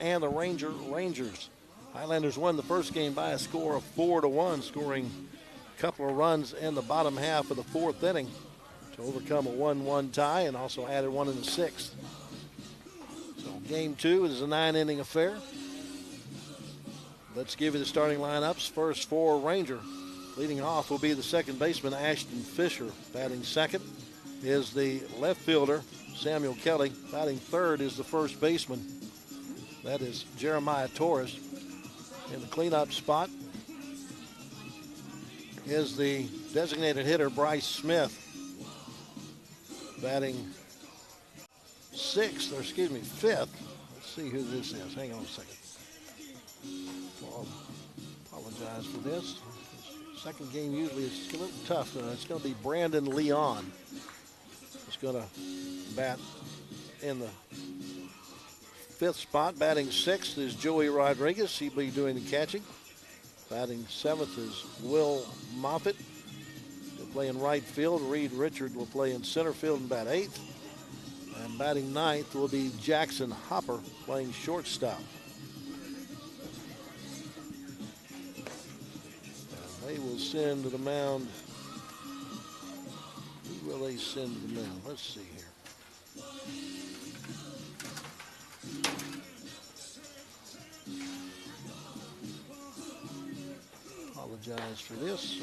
and the Rangers. Highlanders won the first game by a score of 4-1, scoring a couple of runs in the bottom half of the fourth inning to overcome a 1-1 tie, and also added one in the sixth. So game two is a 9-inning affair. Let's give you the starting lineups. First for Ranger. Leading off will be the second baseman, Ashton Fisher. Batting second is the left fielder, Samuel Kelly. Batting third is the first baseman. That is Jeremiah Torres. In the cleanup spot is the designated hitter, Bryce Smith. Batting fifth. Let's see who this is. Hang on a second. I'll apologize for this. Second game usually is a little tough. It's going to be Brandon Leon. He's going to bat in the fifth spot. Batting sixth is Joey Rodriguez. He'll be doing the catching. Batting seventh is Will Moffitt. He'll play in right field. Reed Richard will play in center field and bat eighth. And batting ninth will be Jackson Hopper, playing shortstop. They will send to the mound. Who will they send to the mound? Let's see here. Apologize for this.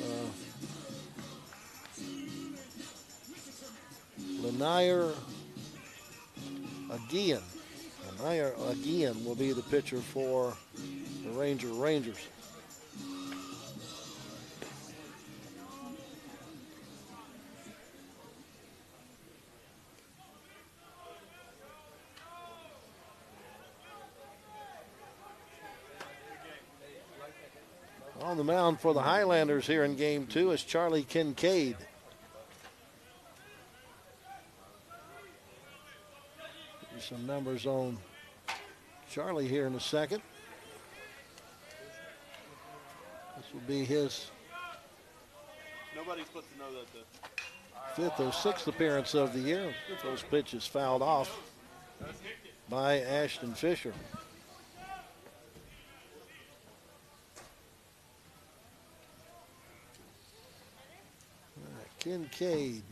Lanier Aguian. Lanier Aguian will be the pitcher for the Rangers. On the mound for the Highlanders here in game two is Charlie Kincaid. Give you some numbers on Charlie here in a second. This will be his fifth or sixth appearance of the year. Those pitches fouled off by Ashton Fisher. Kincaid,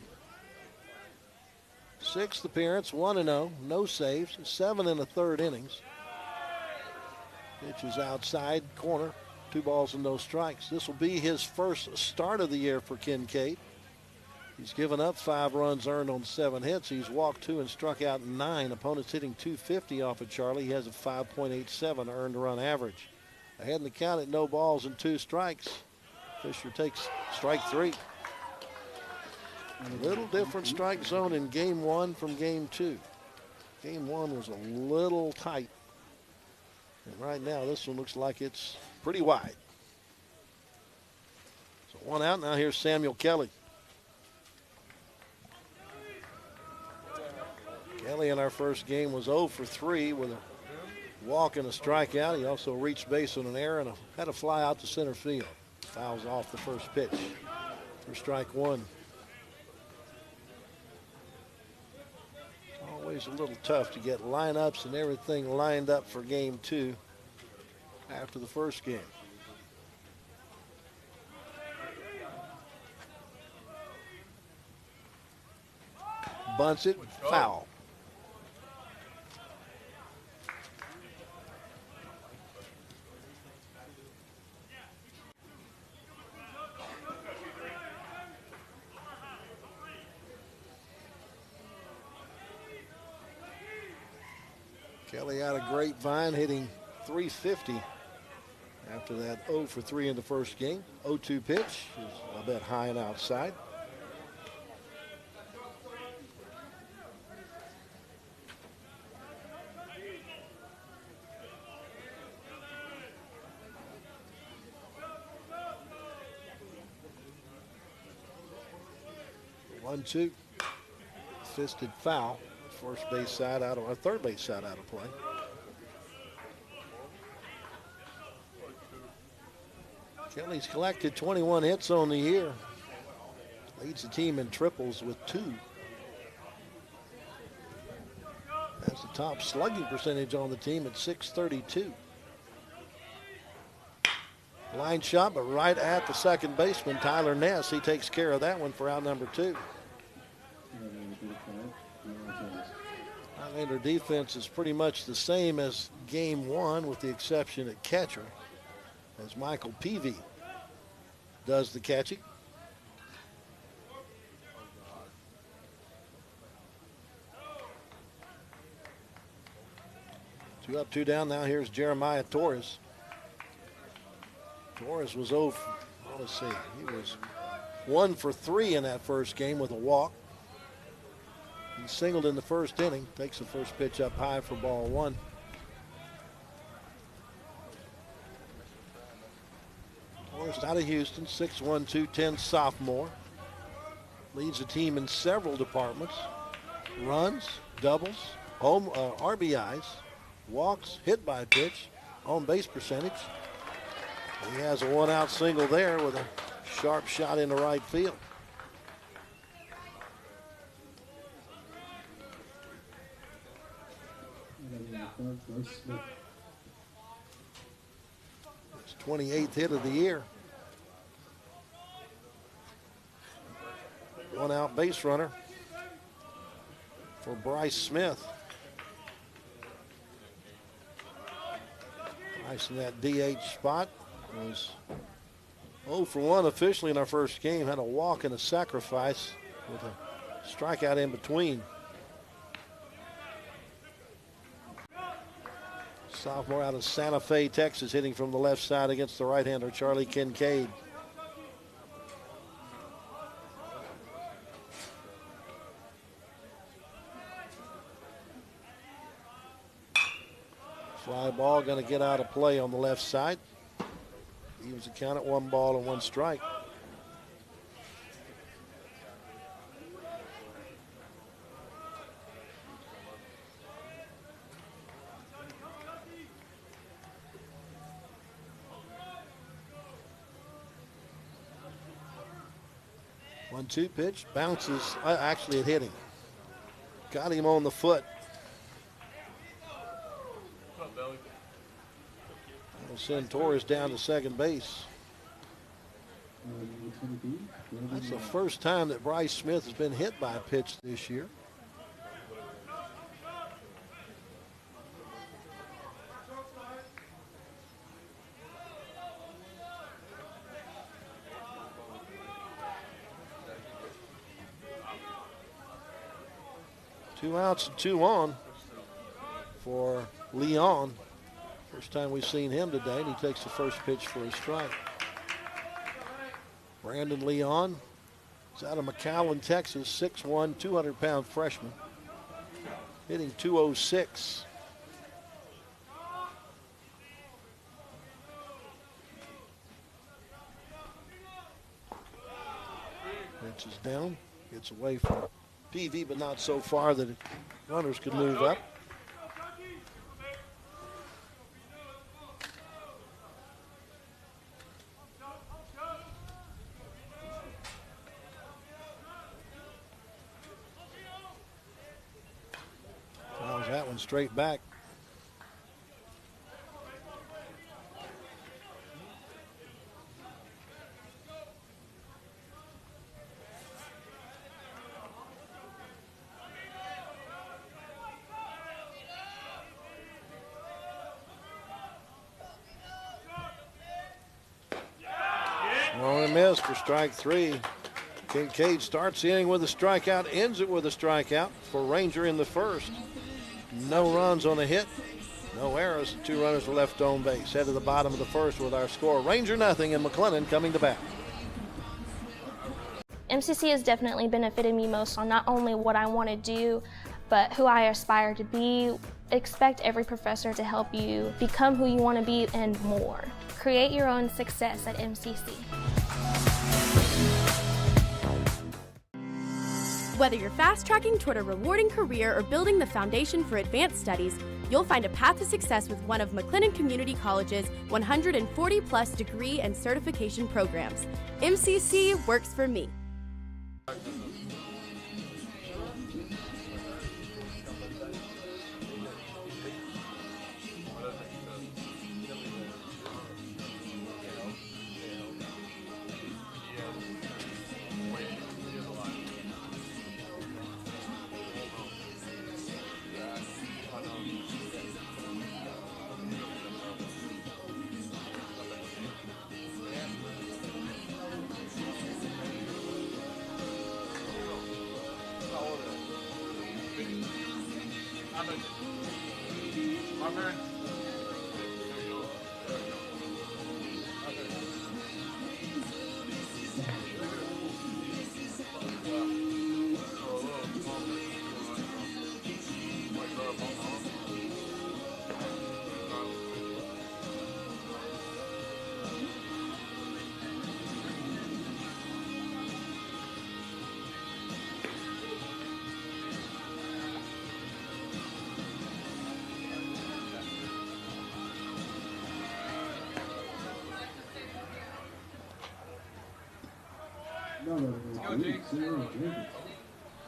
sixth appearance, 1-0, no saves, 7 in the third innings. Pitch is outside corner, 2 balls and no strikes. This will be his first start of the year for Kincaid. He's given up 5 runs earned on 7 hits. He's walked 2 and struck out 9. Opponents hitting .250 off of Charlie. He has a 5.87 earned run average. Ahead in the count at no balls and 2 strikes. Fisher takes strike 3. A little different strike zone in game 1 from game 2. Game 1 was a little tight. And right now this one looks like it's pretty wide. So 1 out. Now here's Samuel Kelly. Kelly in our first game was 0 for 3 with a walk and a strikeout. He also reached base on an error and had a fly out to center field. Fouls off the first pitch for strike 1. Always a little tough to get lineups and everything lined up for game 2 after the first game. Bunts it, foul. Kelly out of Grapevine hitting .350 after that 0 for 3 in the first game. 0-2 pitch is a bit high and outside. One, two, fisted foul. First base side out of, or third base side out of play. Kelly's collected 21 hits on the year. Leads the team in triples with 2. As the top slugging percentage on the team at .632. Line shot, but right at the second baseman, Tyler Ness. He takes care of that one for out number 2. Highlander defense is pretty much the same as game 1 with the exception at catcher, as Michael Peavy does the catching. 2 up, 2 down. Now here's Jeremiah Torres. Torres was let's see, he was 1 for 3 in that first game with a walk. He singled in the first inning, takes the first pitch up high for ball 1. Torres out of Houston, 6'1", 210 sophomore. Leads the team in several departments. Runs, doubles, home RBIs, walks, hit by pitch, on base percentage. He has a 1-out single there with a sharp shot into right field. His 28th hit of the year. 1-out base runner for Bryce Smith. Bryce in that DH spot was 0 for 1 officially in our first game. Had a walk and a sacrifice with a strikeout in between. Sophomore out of Santa Fe, Texas, hitting from the left side against the right-hander, Charlie Kincaid. Fly ball going to get out of play on the left side. Evens the count at 1 ball and 1 strike. One-two pitch, bounces, actually it hit him. Got him on the foot. That'll send Torres down to second base. That's the first time that Bryce Smith has been hit by a pitch this year. Two outs and 2 on for Leon. First time we've seen him today, and he takes the first pitch for a strike. Brandon Leon is out of McAllen, Texas, 6'1", 200-pound freshman, hitting .206. Pitch is down, gets away from PV, but not so far that runners could move up. Fouls that one straight back. Miss for strike 3. Kincaid starts the inning with a strikeout, ends it with a strikeout for Ranger in the first. No runs on a hit, no errors, and 2 runners were left on base. Head to the bottom of the first with our score. Ranger nothing, and McLennan coming to bat. MCC has definitely benefited me most on not only what I want to do, but who I aspire to be. Expect every professor to help you become who you want to be and more. Create your own success at MCC. Whether you're fast-tracking toward a rewarding career or building the foundation for advanced studies, you'll find a path to success with one of McLennan Community College's 140-plus degree and certification programs. MCC works for me.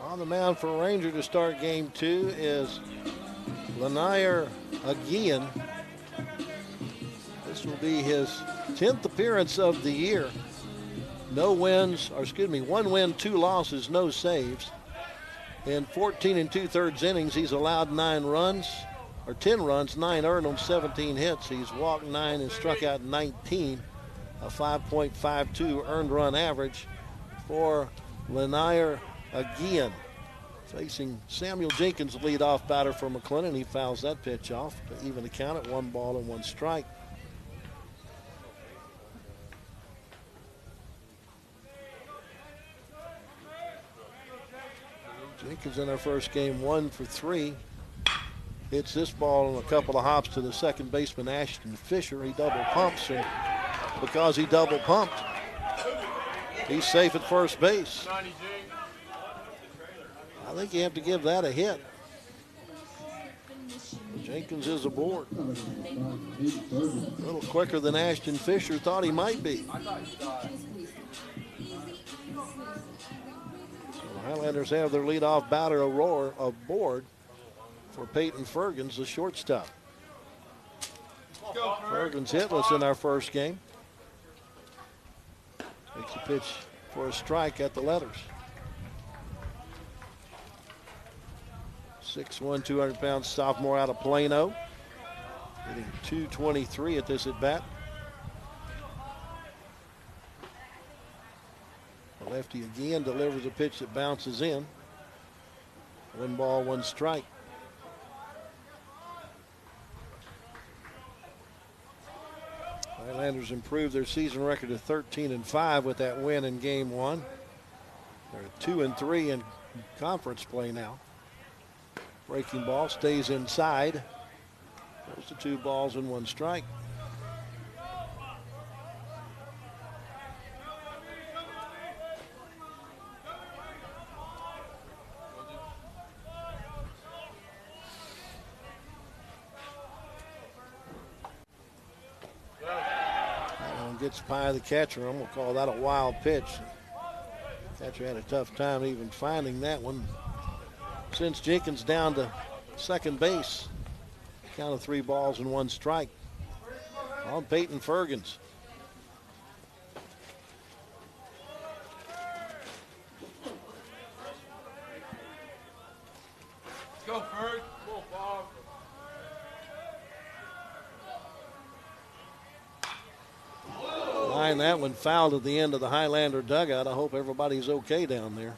On the mound for Ranger to start game 2 is Lanier again. This will be his 10th appearance of the year. No wins, or excuse me, 1 win, 2 losses, no saves. In 14 2/3 innings, he's allowed 10 runs, 9 earned on 17 hits. He's walked 9 and struck out 19, a 5.52 earned run average for Lanier again. Facing Samuel Jenkins, leadoff batter for McLennan. He fouls that pitch off to even the count at 1 ball and 1 strike. Jenkins in our first game 1 for 3. Hits this ball on a couple of hops to the second baseman, Ashton Fisher. He double pumps, and because he double pumped, he's safe at first base. I think you have to give that a hit. Jenkins is aboard. A little quicker than Ashton Fisher thought he might be. Highlanders have their leadoff batter aboard for Peyton Fergens, the shortstop. Fergens hitless in our first game. Takes a pitch for a strike at the letters. 6'1", 200-pound sophomore out of Plano. Hitting .223 at this at-bat. Lefty again delivers a pitch that bounces in. 1 ball, 1 strike. Highlanders improved their season record to 13-5 with that win in game 1. They're 2-3 in conference play now. Breaking ball stays inside. Goes to 2 balls and 1 strike. Gets by the catcher. I'm going to call that a wild pitch. Catcher had a tough time even finding that one. Sends Jenkins down to second base. Count of 3 balls and 1 strike on Peyton Fergens. Go, Ferg. Go, Bob. Line that one fouled at the end of the Highlander dugout. I hope everybody's okay down there.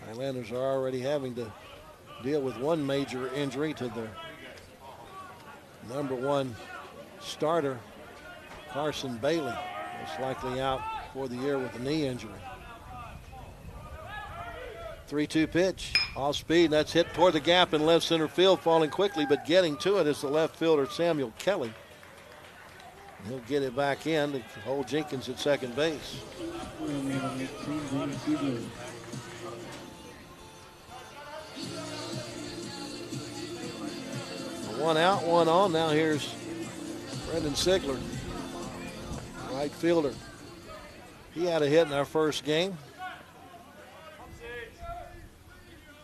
Highlanders are already having to deal with 1 major injury to their number 1 starter, Carson Bailey. Most likely out for the year with a knee injury. 3-2 pitch, off speed, and that's hit toward the gap in left center field, falling quickly, but getting to it is the left fielder, Samuel Kelly. He'll get it back in to hold Jenkins at second base. 1 out, 1 on. Now here's Brendan Sigler, right fielder. He had a hit in our first game.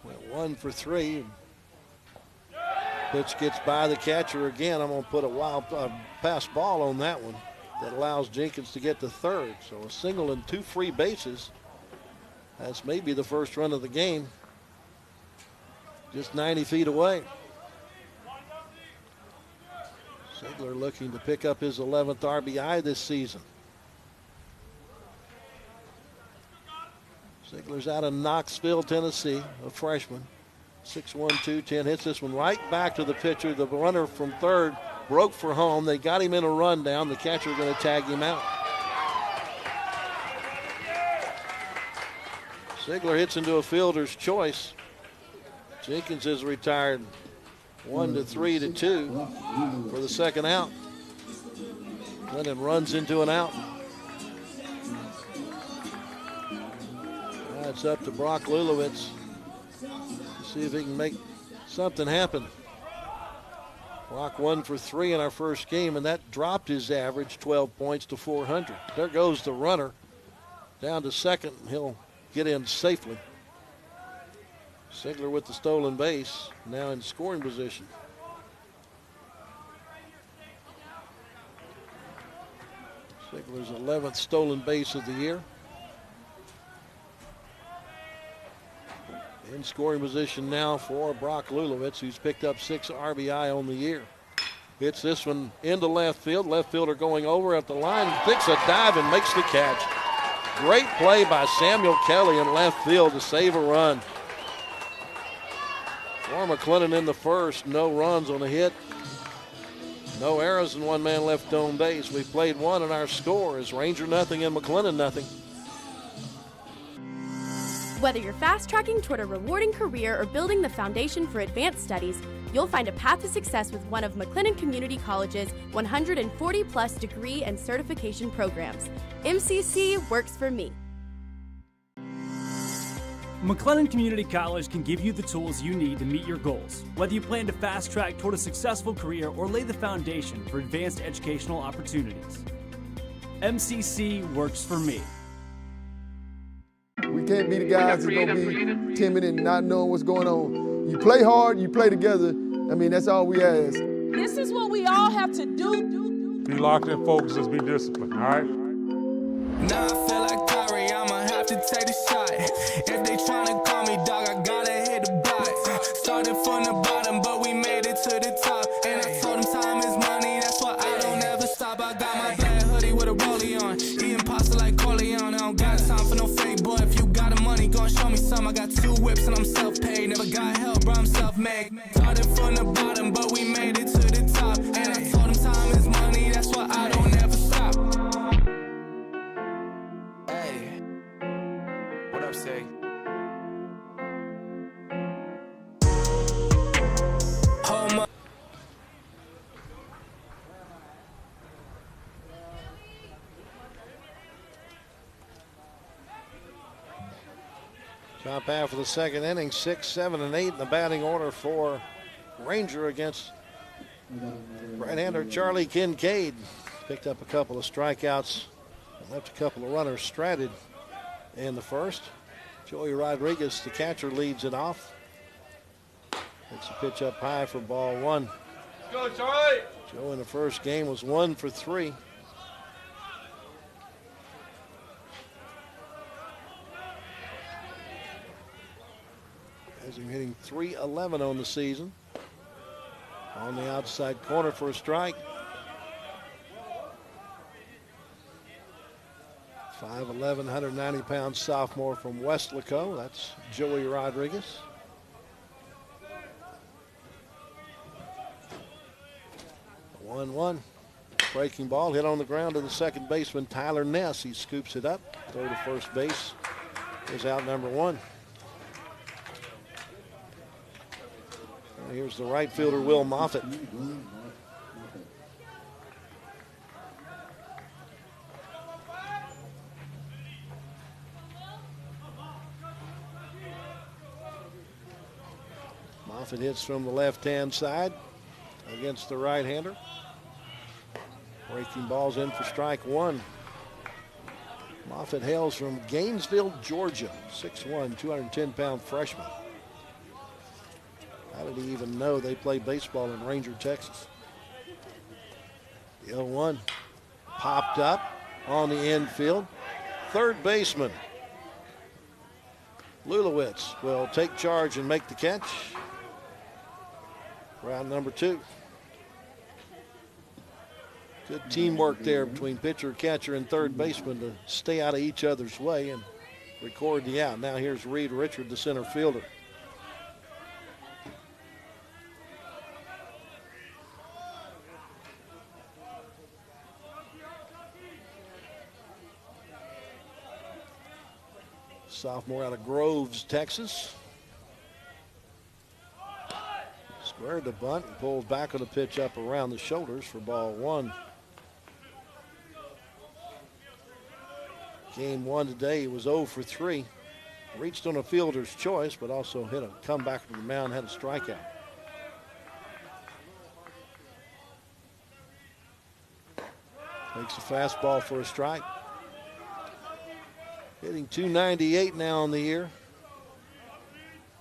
Went 1 for 3. Pitch gets by the catcher again. I'm going to put a wild pass ball on that one that allows Jenkins to get to third. So a single and 2 free bases. That's maybe the first run of the game. Just 90 feet away. Sigler looking to pick up his 11th RBI this season. Sigler's out of Knoxville, Tennessee, a freshman. 6'1", 210, hits this one right back to the pitcher. The runner from third broke for home. They got him in a rundown. The catcher going to tag him out. Sigler hits into a fielder's choice. Jenkins is retired 1-3-2 for the second out. Lennon runs into an out. Now it's up to Brock Lulowitz to see if he can make something happen. Brock 1 for 3 in our first game, and that dropped his average 12 points to 400. There goes the runner down to second. He'll get in safely. Sigler with the stolen base, now in scoring position. Sigler's 11th stolen base of the year. In scoring position now for Brock Lulowitz, who's picked up 6 RBI on the year. Hits this one into left field. Left fielder going over at the line, takes a dive and makes the catch. Great play by Samuel Kelly in left field to save a run. For McLennan in the first, no runs on a hit. No errors and 1 man left on base. We played 1 and our score is Ranger nothing and McLennan nothing. Whether you're fast-tracking toward a rewarding career or building the foundation for advanced studies, you'll find a path to success with one of McLennan Community College's 140-plus degree and certification programs. MCC works for me. McLennan Community College can give you the tools you need to meet your goals, whether you plan to fast-track toward a successful career or lay the foundation for advanced educational opportunities. MCC works for me. We can't be the guys that's going to be timid and not knowing what's going on. You play hard, you play together. I mean, that's all we ask. This is what we all have to do. Be locked in, focus, just be disciplined, all right? Now I feel like Kyrie, I'ma have to take the shot. If they tryna call me dog, I gotta hit the block. Started from the bottom, but we made it to the top. And I told them time is money, that's why I don't ever stop. I got my black hoodie with a rollie on, eating pasta like Corleone. I don't got time for no fake boy. If you got the money, gon' show me some. I got 2 whips and I'm self-paid. Never got help, bro, I'm self-made. Started from the bottom, but we made it to the top. And I told them time is money, that's why I don't ever stop. Hey, what up, say? Top half of the second inning, 6, 7, and 8 in the batting order for Ranger against right-hander Charlie Kincaid. Picked up a couple of strikeouts, left a couple of runners stranded in the first. Joey Rodriguez, the catcher, leads it off. It's a pitch up high for ball 1. Go, Charlie! Joe in the first game was 1 for 3. As he's hitting .311 on the season. On the outside corner for a strike. 5'11", 190-pound sophomore from Weslaco. That's Joey Rodriguez. The 1-1. Breaking ball hit on the ground to the second baseman, Tyler Ness. He scoops it up. Throw to first base is out number 1. Here's the right fielder, Will Moffitt. Moffitt hits from the left-hand side against the right-hander. Breaking balls in for strike 1. Moffitt hails from Gainesville, Georgia. 6'1", 210-pound freshman. How did he even know they play baseball in Ranger, Texas? The 0-1 popped up on the infield. Third baseman Lulowitz will take charge and make the catch. Round number 2. Good teamwork there between pitcher, catcher, and third baseman to stay out of each other's way and record the out. Now here's Reed Richard, the center fielder. Sophomore out of Groves, Texas. Squared the bunt and pulled back on the pitch up around the shoulders for ball 1. Game 1 today, he was 0 for 3. Reached on a fielder's choice, but also hit a comeback from the mound, had a strikeout. Takes a fastball for a strike. Hitting .298 now on the year.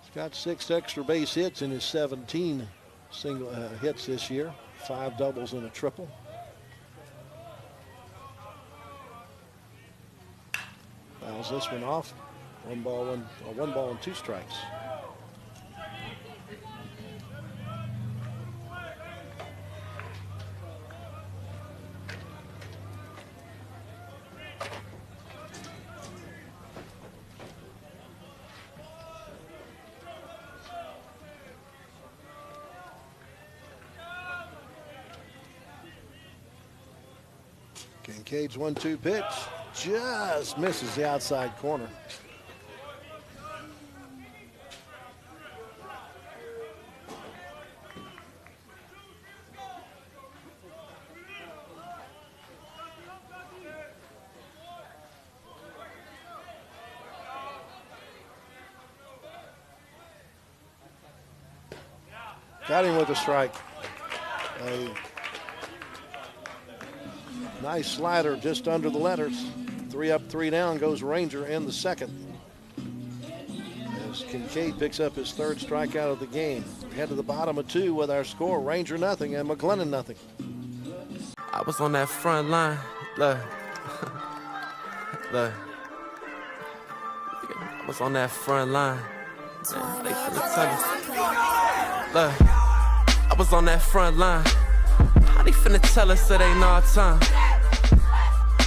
He's got 6 extra base hits in his 17 single hits this year. 5 doubles and a triple. Fouls this one off. One ball and 2 strikes. Kincaid's 1-2 pitch just misses the outside corner. Got him with a strike. A nice slider just under the letters. 3 up, 3 down goes Ranger in the second. As Kincaid picks up his 3rd strikeout of the game. Head to the bottom of 2 with our score. Ranger nothing and McLennan nothing. I was on that front line. Look. Look. I was on that front line. Man, they finna tell us. Look. I was on that front line. How they finna tell us it ain't our time?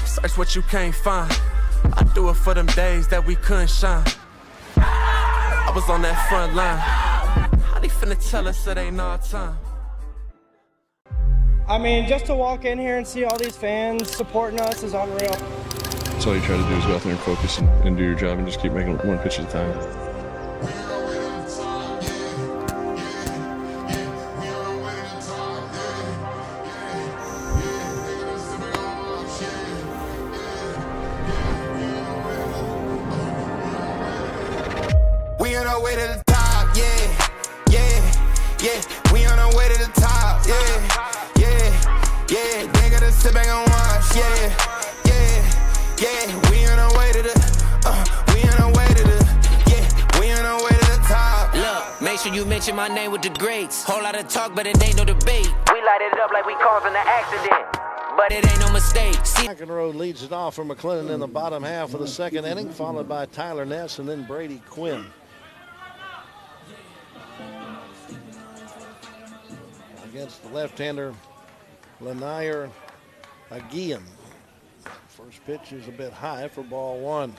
Search what you can't find. I do it for them days that we couldn't shine. I was on that front line. How they finna tell us it ain't our time? I mean, just to walk in here and see all these fans supporting us is unreal. That's all you try to do is go out there and focus and do your job and just keep making one pitch at a time. We on our way to the top, yeah, yeah, yeah. We on our way to the top, yeah, yeah, yeah. They gotta sit back and watch, yeah, yeah, yeah. We on our way to the, we on our way to the, yeah. We on our way to the top. Look, make sure you mention my name with the greats. Whole lot of talk, but it ain't no debate. We light it up like we causing an accident, but it ain't no mistake. McEnroe leads it off for McLennan in the bottom half of the second inning, followed by Tyler Ness and then Brady Quinn. Against the left-hander, Lanier Aguian. First pitch is a bit high for ball 1.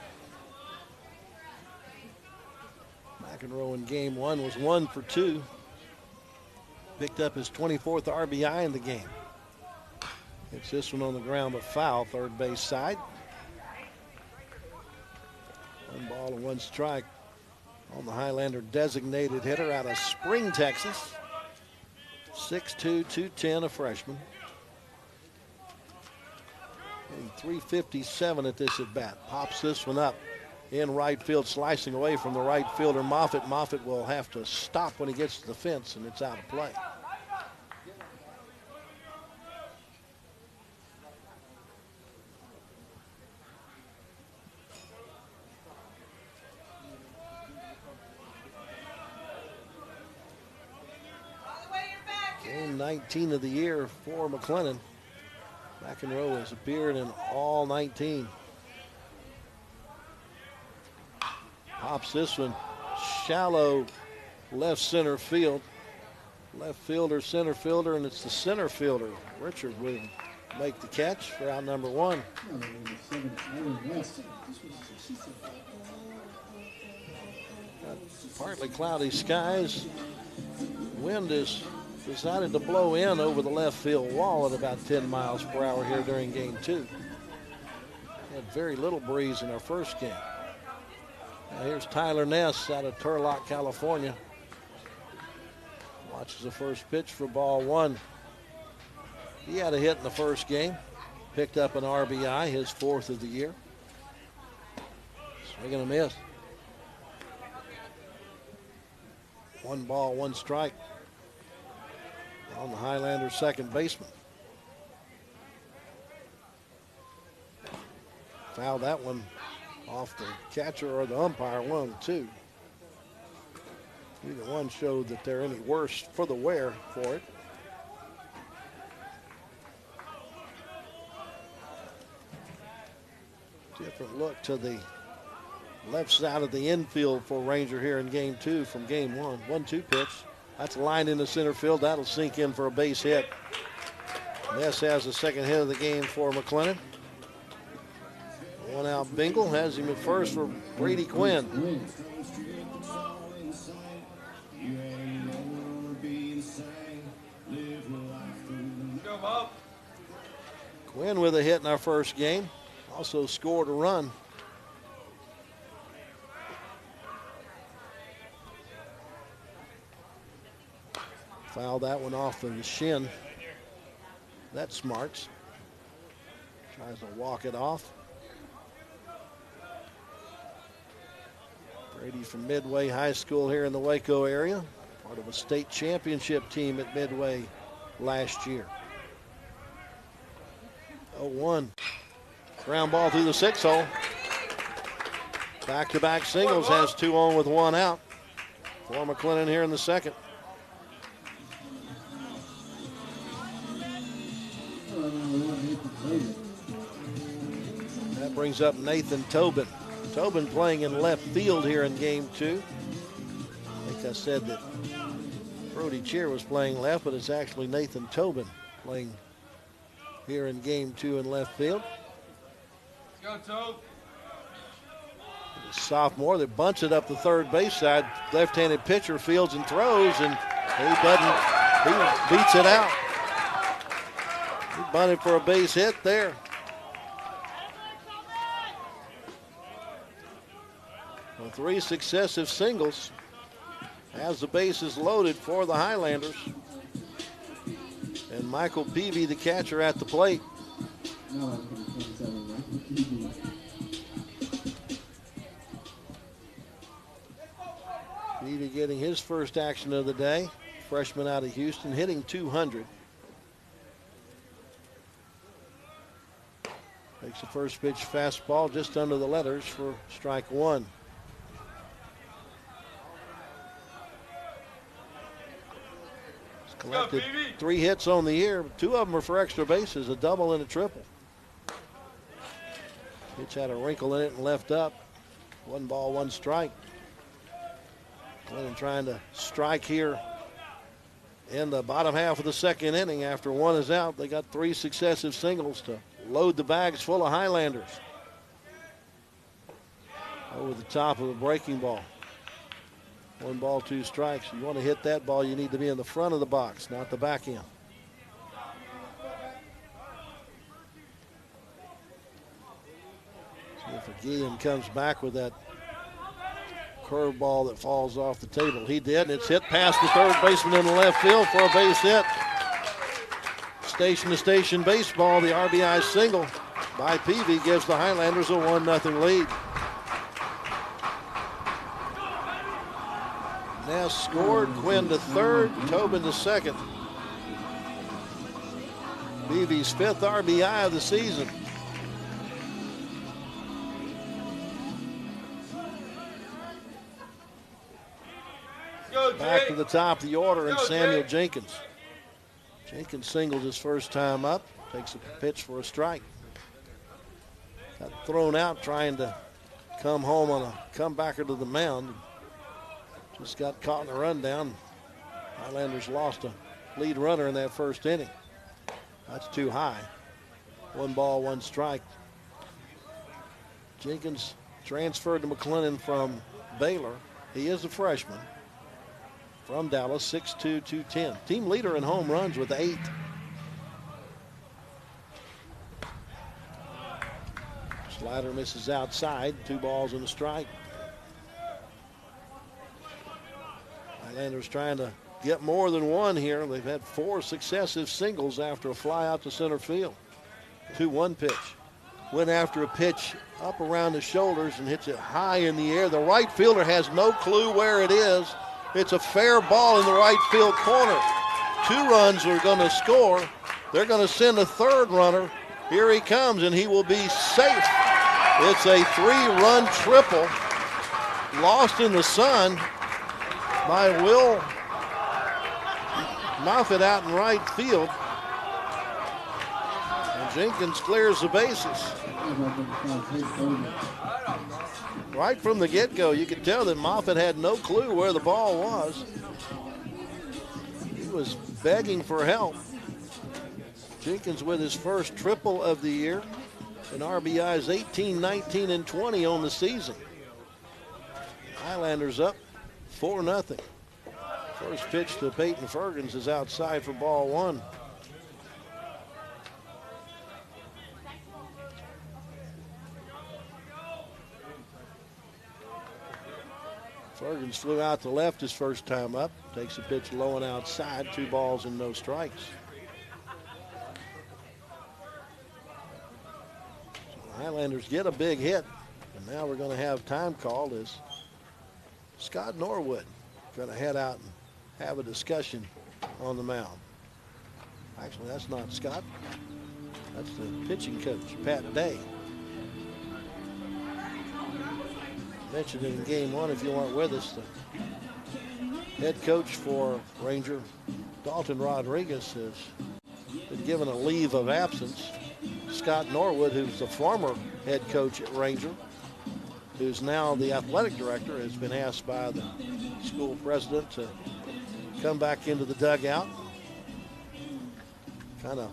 McEnroe in game 1 was 1 for 2. Picked up his 24th RBI in the game. It's this one on the ground, but foul, third base side. 1 ball and 1 strike on the Highlander designated hitter out of Spring, Texas. 6'2", 210, a freshman. And 357 at this at bat. Pops this one up in right field, slicing away from the right fielder Moffitt. Moffitt will have to stop when he gets to the fence, and it's out of play. Game 19 of the year for McLennan. McEnroe has appeared in all 19. Pops this one shallow left center field. Left fielder, center fielder, and it's the center fielder. Richard will make the catch for out number 1. Got partly cloudy skies. Wind is decided to blow in over the left field wall at about 10 miles per hour here during game 2. Had very little breeze in our first game. Now here's Tyler Ness out of Turlock, California. Watches the first pitch for ball 1. He had a hit in the first game. Picked up an RBI, his 4th of the year. Swing and a miss. 1 ball, 1 strike on the Highlander second baseman. Foul that one off the catcher or the umpire, 1-2. Neither one showed that they're any worse for the wear for it. Different look to the left side of the infield for Ranger here in game 2 from game 1. 1-2 pitch. That's a line in the center field. That'll sink in for a base hit. Ness has the second hit of the game for McLennan. One out Bingle has him at first for Brady Quinn. Quinn with a hit in our first game. Also scored a run. Fouled that one off the shin. That's Smarts. Tries to walk it off. Brady from Midway High School here in the Waco area. Part of a state championship team at Midway last year. 0-1. Ground ball through the 6-hole. Back-to-back singles, has 2 on with 1 out for McLennan here in the second. That brings up Nathan Tobin. Tobin playing in left field here in game 2. I think I said that Brody Cheer was playing left, but it's actually Nathan Tobin playing here in game 2 in left field. Go, Tobe. The sophomore, they bunch it up the third base side. Left-handed pitcher fields and throws, and he beats it out. He bunted for a base hit there. Well, 3 successive singles as the bases loaded for the Highlanders. And Michael Peavy, the catcher, at the plate. Peavy getting his first action of the day. Freshman out of Houston, hitting .200. Takes the first pitch fastball just under the letters for strike 1. He's collected 3 hits on the year. 2 of them are for extra bases, a double and a triple. Pitch had a wrinkle in it and left up. 1 ball, 1 strike. Glennon trying to strike here in the bottom half of the second inning. After 1 is out, they got 3 successive singles to load the bags full of Highlanders. Over the top of a breaking ball. 1 ball, 2 strikes. You want to hit that ball, you need to be in the front of the box, not the back end. See if Guillen comes back with that curveball that falls off the table. He did, and it's hit past the third baseman in the left field for a base hit. Station-to-station baseball, the RBI single by Peavy gives the Highlanders a 1-0 lead. Ness scored, Quinn to third, Tobin to second. Peavy's 5th RBI of the season. Back to the top of the order, and Samuel Jenkins. Jenkins singled his first time up, takes a pitch for a strike. Got thrown out trying to come home on a comebacker to the mound. Just got caught in a rundown. Highlanders lost a lead runner in that first inning. That's too high. 1 ball, 1 strike. Jenkins transferred to McLennan from Baylor. He is a freshman from Dallas, 6'2", 210. Team leader in home runs with 8. Slider misses outside, 2 balls and a strike. Highlanders trying to get more than 1 here. They've had 4 successive singles after a fly out to center field. 2-1 pitch. Went after a pitch up around the shoulders and hits it high in the air. The right fielder has no clue where it is. It's a fair ball in the right field corner. 2 runs are going to score. They're going to send a 3rd runner. Here he comes, and he will be safe It's a 3-run triple lost in the sun by Will Moffitt out in right field. And Jenkins clears the bases. Right from the get-go, you could tell that Moffitt had no clue where the ball was. He was begging for help. Jenkins with his first triple of the year, and RBIs 18, 19, and 20 on the season. Highlanders up 4-0. First pitch to Peyton Fergens is outside for ball 1. Fergens flew out to left his first time up. Takes a pitch low and outside. 2 balls and no strikes. So the Highlanders get a big hit. And now we're going to have time called as Scott Norwood going to head out and have a discussion on the mound. Actually, that's not Scott. That's the pitching coach, Pat Day. Mentioned it in game 1 if you weren't with us. The head coach for Ranger, Dalton Rodriguez, has been given a leave of absence. Scott Norwood, who's the former head coach at Ranger, who's now the athletic director, has been asked by the school president to come back into the dugout, kind of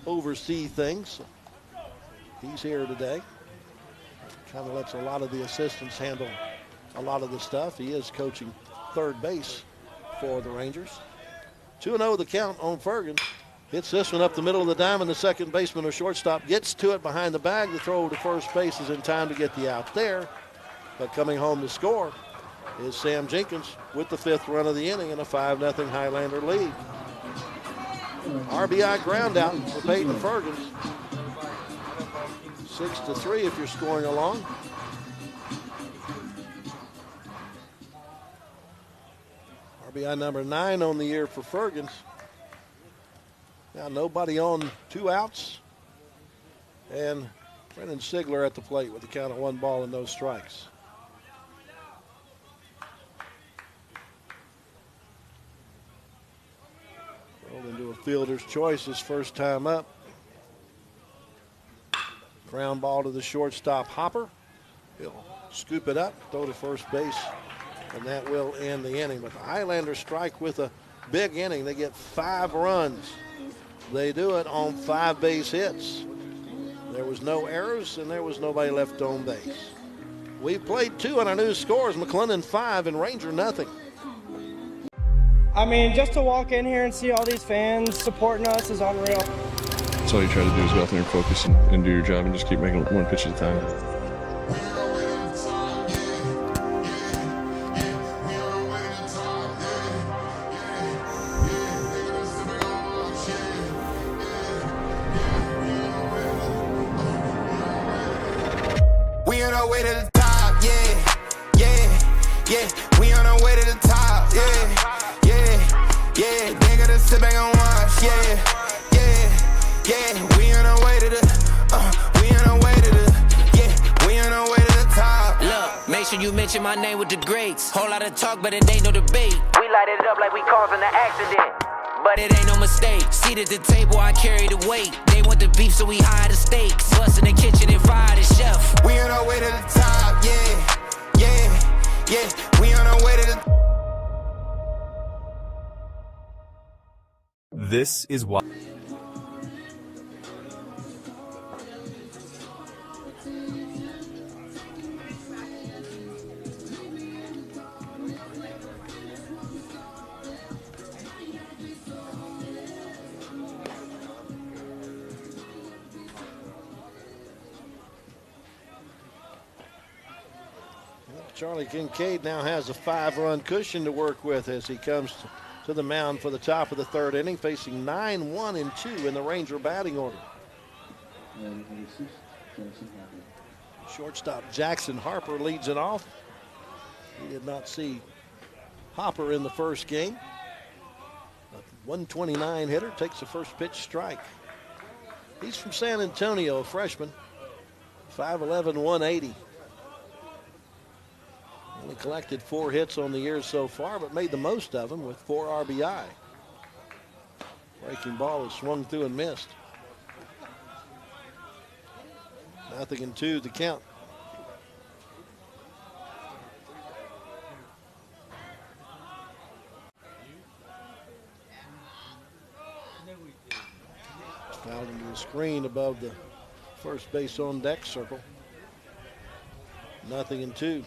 oversee things. He's here today. Kind of lets a lot of the assistants handle a lot of the stuff. He is coaching third base for the Rangers. 2-0 the count on Fergens. Hits this one up the middle of the diamond. The second baseman or shortstop gets to it behind the bag. The throw to first base is in time to get the out there. But coming home to score is Sam Jenkins with the 5th run of the inning and a 5-0 Highlander lead. RBI ground out for Peyton Fergens. 6-3 if you're scoring along. RBI number 9 on the year for Fergens. Now nobody on 2 outs. And Brennan Sigler at the plate with a count of 1 ball and no strikes. Rolled into a fielder's choice his first time up. Ground ball to the shortstop, Hopper. He'll scoop it up, throw to first base, and that will end the inning. But the Highlanders strike with a big inning. They get 5 runs. They do it on 5 base hits. There was no errors, and there was nobody left on base. We've played 2 on our new scores. McLennan 5 and Ranger nothing. I mean, just to walk in here and see all these fans supporting us is unreal. That's all you try to do is go out there and focus and do your job and just keep making one pitch at a time. We on our way to the top, yeah, yeah, yeah. We on our way to the top, yeah, yeah, yeah. They gotta sit back and watch, yeah. Yeah, we on our way to the, we on our way to the, yeah, we on our way to the top. Look, make sure you mention my name with the greats. Whole lot of talk, but it ain't no debate. We light it up like we causing an accident, but it ain't no mistake. Seated at the table, I carry the weight. They want the beef, so we hire the steaks. Bust in the kitchen and fire the chef. We on our way to the top, yeah, yeah, yeah. We on our way to the. This is why. Charlie Kincaid now has a 5-run cushion to work with as he comes to the mound for the top of the 3rd inning, facing 9-1-2 in the Ranger batting order. Shortstop Jackson Harper leads it off. He did not see Hopper in the first game. A 129 hitter takes the first pitch strike. He's from San Antonio, a freshman. 5'11", 180. Only collected 4 hits on the year so far, but made the most of them with 4 RBI. Breaking ball was swung through and missed. 0-2 the count. Fouled into the screen above the first base on deck circle. 0-2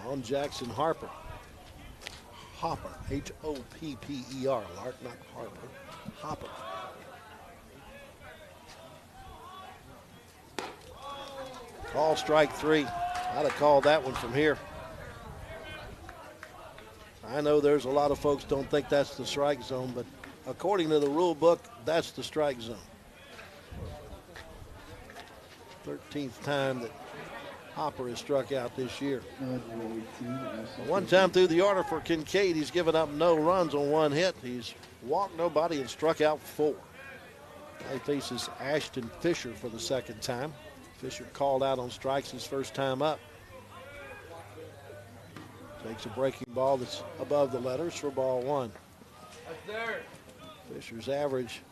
on Jackson Hopper. H-O-P-P-E-R, Lark, not Harper. Hopper. Call strike 3. I'd have called that one from here. I know there's a lot of folks don't think that's the strike zone, but according to the rule book, that's the strike zone. 13th time that Hopper has struck out this year. One time through the order for Kincaid, he's given up no runs on 1 hit. He's walked nobody and struck out 4. He faces Ashton Fisher for the 2nd time. Fisher called out on strikes his first time up. Takes a breaking ball that's above the letters for ball 1. Fisher's average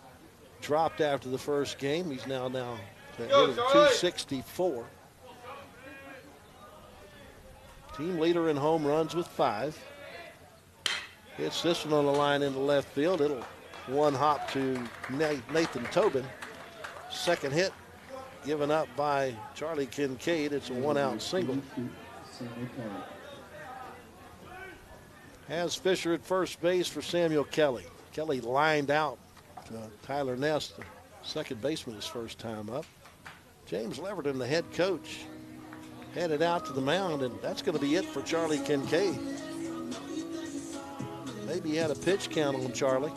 dropped after the first game. He's now to hit 264. Team leader in home runs with 5. Hits this one on the line into left field. It'll one hop to Nathan Tobin. 2nd hit given up by Charlie Kincaid. It's a 1-out single. Has Fisher at first base for Samuel Kelly. Kelly lined out to Tyler Ness, the 2nd baseman, his first time up. James Leverton, the head coach, headed out to the mound, and that's going to be it for Charlie Kincaid. Maybe he had a pitch count on Charlie.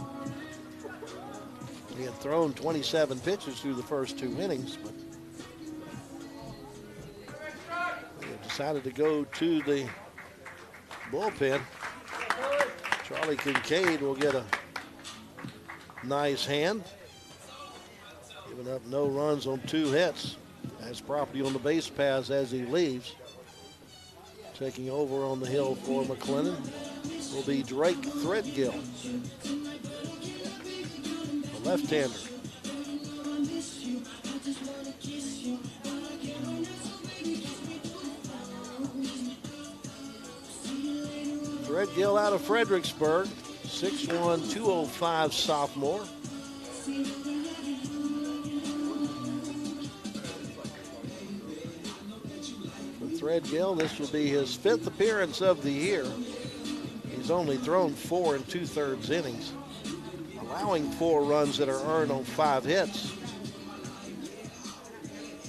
He had thrown 27 pitches through the first 2 innings, but they decided to go to the bullpen. Charlie Kincaid will get a nice hand. Giving up no runs on 2 hits. Has property on the base paths as he leaves. Taking over on the hill for McLennan will be Drake Threadgill, the left-hander. Threadgill out of Fredericksburg, 6'1", 205 sophomore. Threadgill, this will be his 5th appearance of the year. He's only thrown 4 2/3 innings, allowing 4 runs that are earned on 5 hits.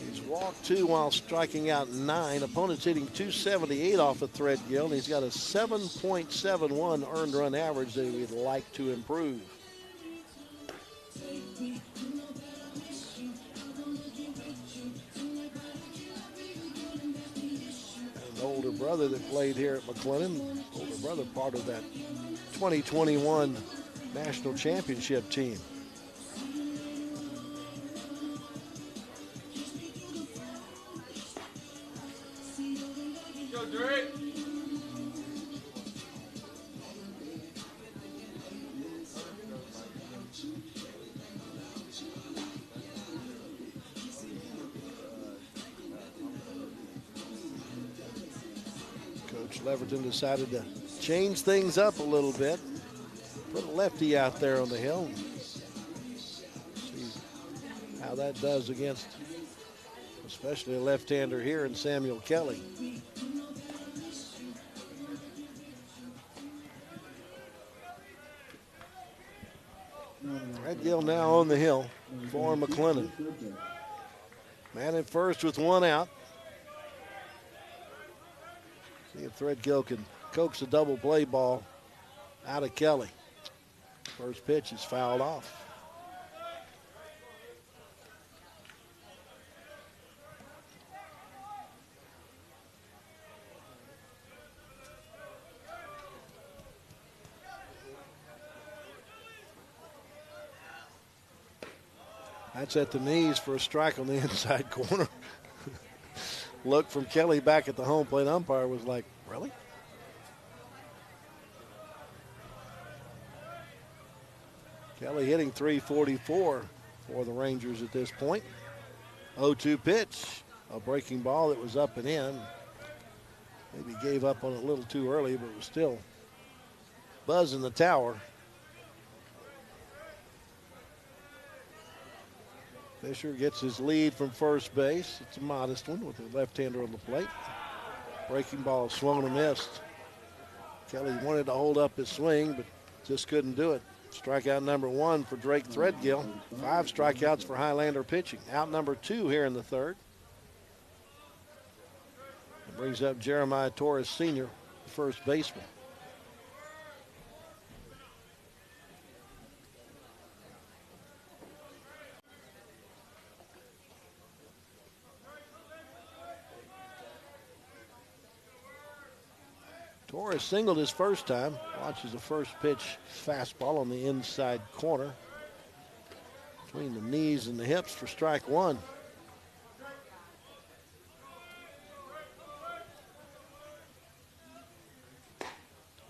He's walked 2 while striking out 9. Opponents hitting 278 off of Threadgill, and he's got a 7.71 earned run average that he would like to improve. Older brother that played here at McLennan. Older brother part of that 2021 national championship team. Go, Drake. Leverton decided to change things up a little bit. Put a lefty out there on the hill. See how that does against especially a left-hander here in Samuel Kelly. Threadgill now on the hill for McLennan. Man at first with 1 out. See if Threadgill can coax a double play ball out of Kelly. First pitch is fouled off. That's at the knees for a strike on the inside corner. look from Kelly back at the home plate umpire was like, really? Kelly hitting .344 for the Rangers at this point. 0-2 pitch, a breaking ball that was up and in. Maybe gave up on it a little too early, but was still buzzing the tower. Fisher gets his lead from first base. It's a modest one with the left-hander on the plate. Breaking ball swung and missed. Kelly wanted to hold up his swing, but just couldn't do it. Strikeout number 1 for Drake Threadgill. 5 strikeouts for Highlander pitching. Out number 2 here in the third. It brings up Jeremiah Torres Sr., first baseman. Torres singled his first time. Watches the first pitch fastball on the inside corner. Between the knees and the hips for strike 1.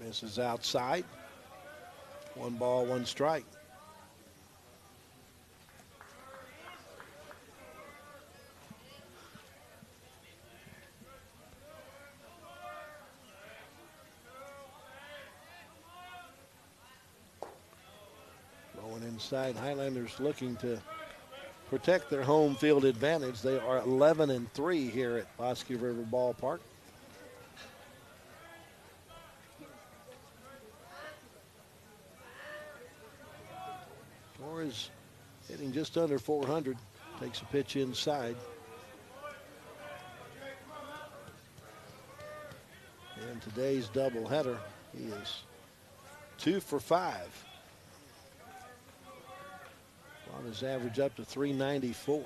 Misses outside. 1 ball, 1 strike. Inside, Highlanders looking to protect their home field advantage. They are 11-3 here at Bosque River Ballpark. Torres hitting just under 400. Takes a pitch inside. And today's doubleheader, he is 2 for 5. On his average up to 394.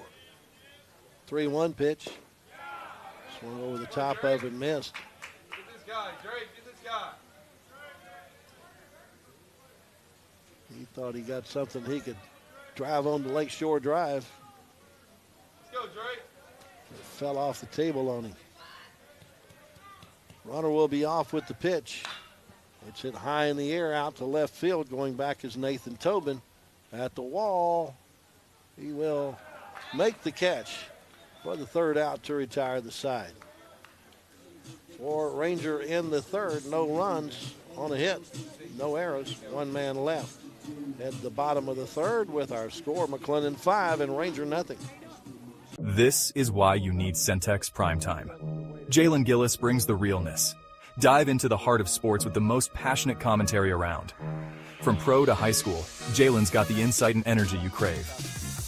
3-1 pitch. Swung over the top of it, missed. Get this guy, Drake, get this guy. He thought he got something he could drive on to Lakeshore Drive. Let's go, Drake. It fell off the table on him. Runner will be off with the pitch. It's hit high in the air out to left field. Going back is Nathan Tobin. At the wall, he will make the catch for the third out to retire the side. For Ranger in the third, no runs on a hit, no errors, 1 man left. At the bottom of the third with our score, McLennan 5 and Ranger nothing. This is why you need Centex Primetime. Jalen Gillis brings the realness. Dive into the heart of sports with the most passionate commentary around. From pro to high school, Jalen's got the insight and energy you crave.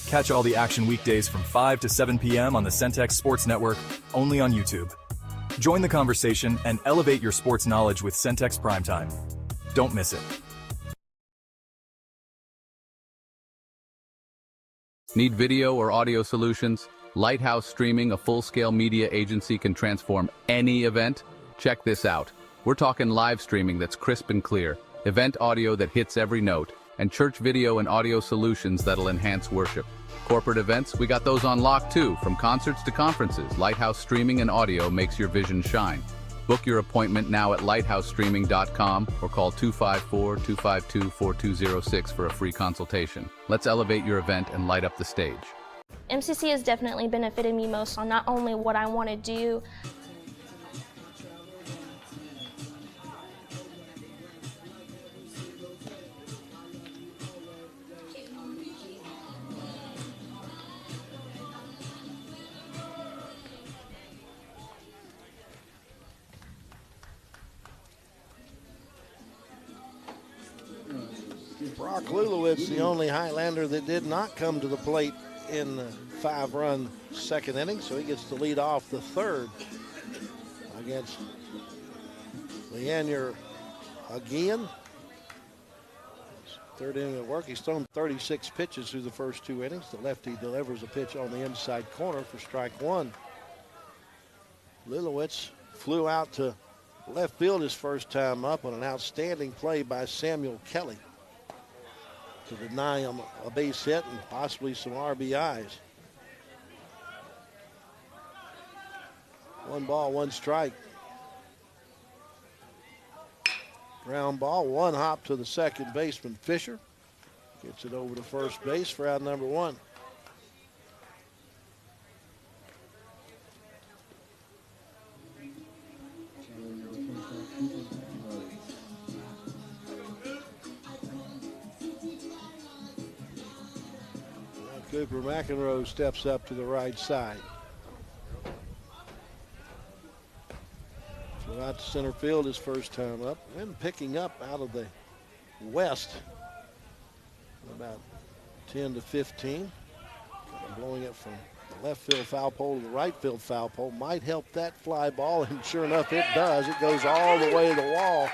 Catch all the action weekdays from 5 to 7 p.m. on the Centex Sports Network, only on YouTube. Join the conversation and elevate your sports knowledge with Centex Primetime. Don't miss it. Need video or audio solutions? Lighthouse Streaming, a full-scale media agency, can transform any event. Check this out. We're talking live streaming that's crisp and clear, event audio that hits every note, and church video and audio solutions that'll enhance worship. Corporate events, we got those on lock too. From concerts to conferences, Lighthouse Streaming and Audio makes your vision shine. Book your appointment now at lighthousestreaming.com or call 254-252-4206 for a free consultation. Let's elevate your event and light up the stage. MCC has definitely benefited me most on not only what I want to do, Brock Lulowitz, the only Highlander that did not come to the plate in the 5-run second inning, so he gets to lead off the third against Leander again. Third inning of work. He's thrown 36 pitches through the first 2 innings. The lefty delivers a pitch on the inside corner for strike 1. Lulowitz flew out to left field his first time up on an outstanding play by Samuel Kelly to deny him a base hit and possibly some RBIs. 1 ball, 1 strike. Ground ball, 1 hop to the second baseman, Fisher. Gets it over to first base for out number 1. Cooper McEnroe steps up to the right side. So out to center field his first time up. And picking up out of the west. About 10 to 15. Blowing it from the left field foul pole to the right field foul pole. Might help that fly ball, and sure enough it does. It goes all the way to the wall.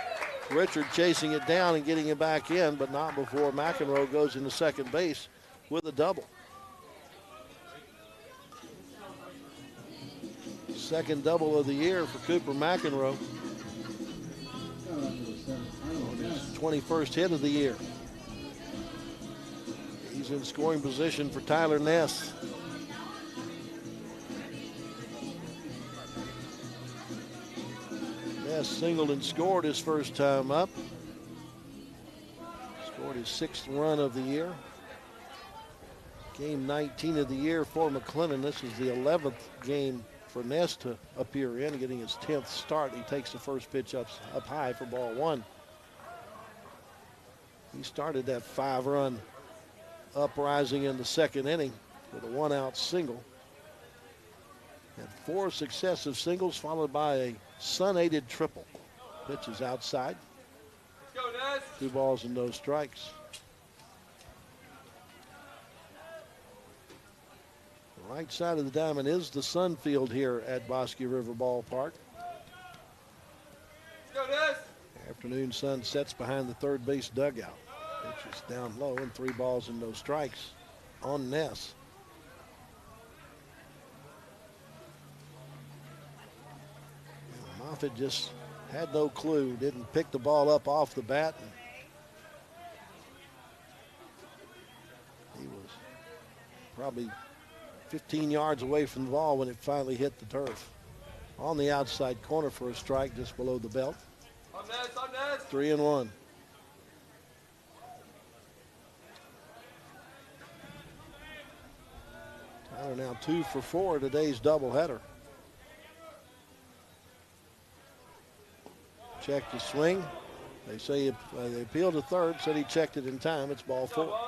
Richard chasing it down and getting it back in, but not before McEnroe goes into second base with a double. Second double of the year for Cooper McEnroe. On his 21st hit of the year. He's in scoring position for Tyler Ness. Ness singled and scored his first time up. Scored his 6th run of the year. Game 19 of the year for McLennan. This is the 11th game for Ness to appear in, getting his 10th start. He takes the first pitch up high for ball 1. He started that 5-run uprising in the second inning with a 1-out single. And 4 successive singles followed by a sun-aided triple. Pitch is outside. Let's go, Ness. 2 balls and no strikes. The right side of the diamond is the sun field here at Bosque River Ballpark. Let's go, Ness. Afternoon sun sets behind the third base dugout. Pitch is down low and 3 balls and no strikes on Ness. And Moffitt just had no clue, didn't pick the ball up off the bat. He was probably 15 yards away from the ball when it finally hit the turf. On the outside corner for a strike just below the belt. On Ness, on Ness. 3-1. Tyler now 2 for 4 today's doubleheader. Checked the swing. They say they appealed to third, said he checked it in time. It's ball 4.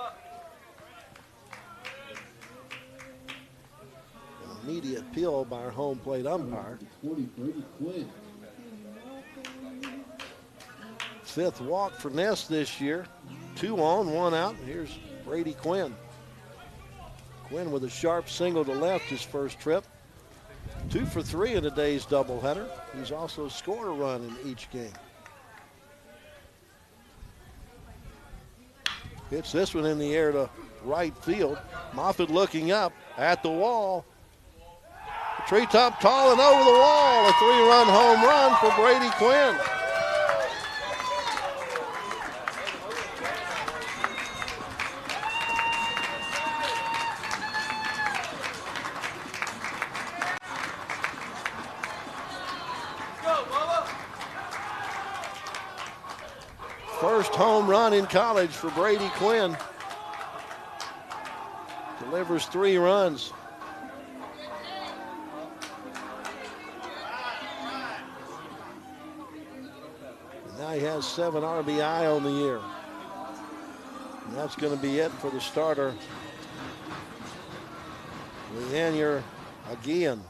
An immediate appeal by our home plate umpire. 5th walk for Ness this year. 2 on, 1 out. Here's Brady Quinn. Quinn with a sharp single to left his first trip. 2 for 3 in today's doubleheader. He's also scored a run in each game. Hits this one in the air to right field. Moffitt looking up at the wall. The treetop tall and over the wall. A 3-run home run for Brady Quinn. First home run in college for Brady Quinn. Delivers 3 runs. And now he has 7 RBI on the year. And that's going to be it for the starter, Leander again.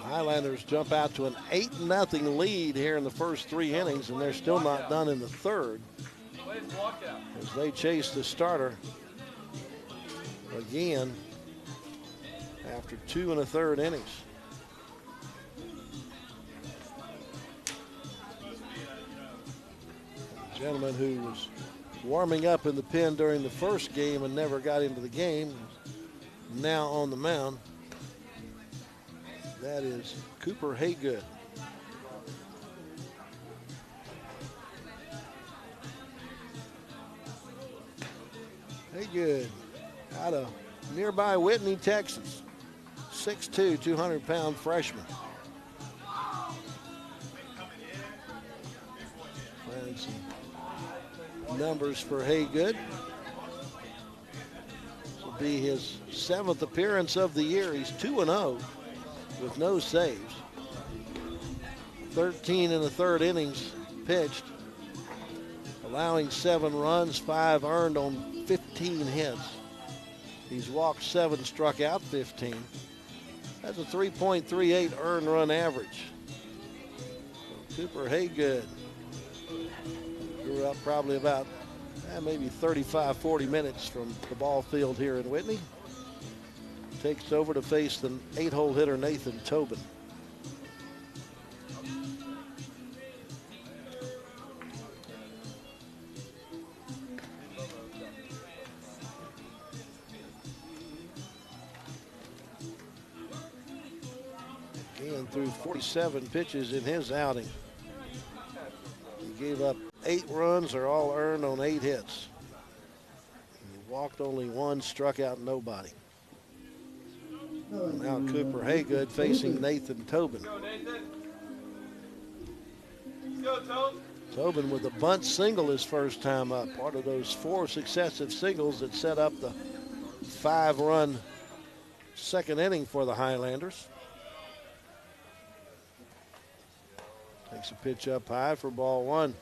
Highlanders jump out to an 8-0 lead here in the first 3 innings, and they're still not done in the third as they chase the starter again after 2 1/3 innings. The gentleman who was warming up in the pen during the first game and never got into the game is now on the mound. That is Cooper Haygood. Haygood out of nearby Whitney, Texas. 6'2", 200-pound freshman. And some numbers for Haygood. This will be his 7th appearance of the year. He's 2-0 with no saves. 13 in the third innings pitched, allowing 7 runs, 5 earned on 15 hits. He's walked 7, struck out 15. That's a 3.38 earned run average. So Cooper Haygood grew up probably about maybe 35, 40 minutes from the ball field here in Whitney. Takes over to face the 8-hole hitter Nathan Tobin. Again, threw 47 pitches in his outing. He gave up 8 runs, are all earned on 8 hits. He walked only 1, struck out nobody. Now Cooper Haygood facing Nathan Tobin. Go, Nathan. Let's go, Tobe. Tobin with a bunt single his first time up. Part of those 4 successive singles that set up the 5-run second inning for the Highlanders. Takes a pitch up high for ball 1.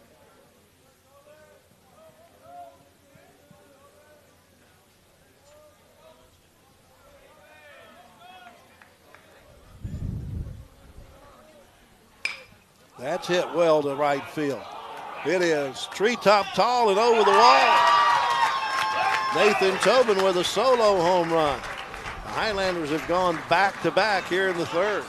That's hit well to right field. It is treetop tall and over the wall. Nathan Tobin with a solo home run. The Highlanders have gone back-to-back here in the third.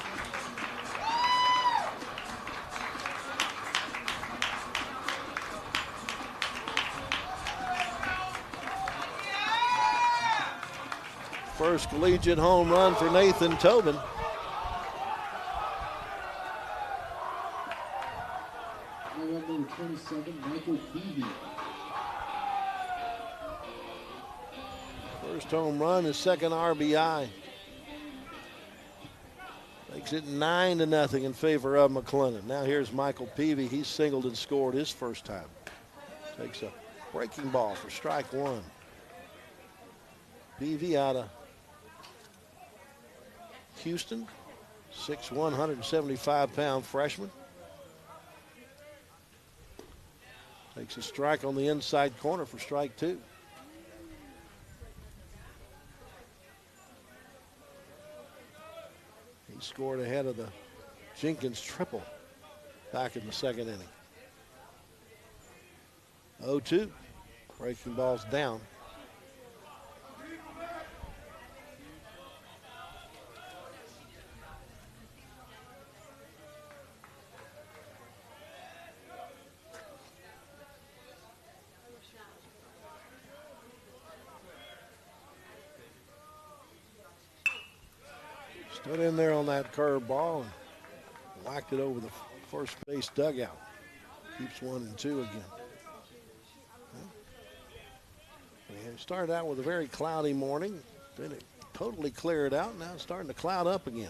First collegiate home run for Nathan Tobin. Number 27, Michael Peavy. First home run, his second RBI. Makes it 9-0 in favor of McLennan. Now here's Michael Peavy. He's singled and scored his first time. Takes a breaking ball for strike 1. Peavy out of Houston, 6'1", 175-pound freshman. Takes a strike on the inside corner for strike 2. He scored ahead of the Jenkins triple back in the second inning. 0-2. Breaking ball's down. Stood in there on that curve ball and whacked it over the first base dugout. Keeps 1 and 2 again. And it started out with a very cloudy morning. Then it totally cleared out. Now it's starting to cloud up again.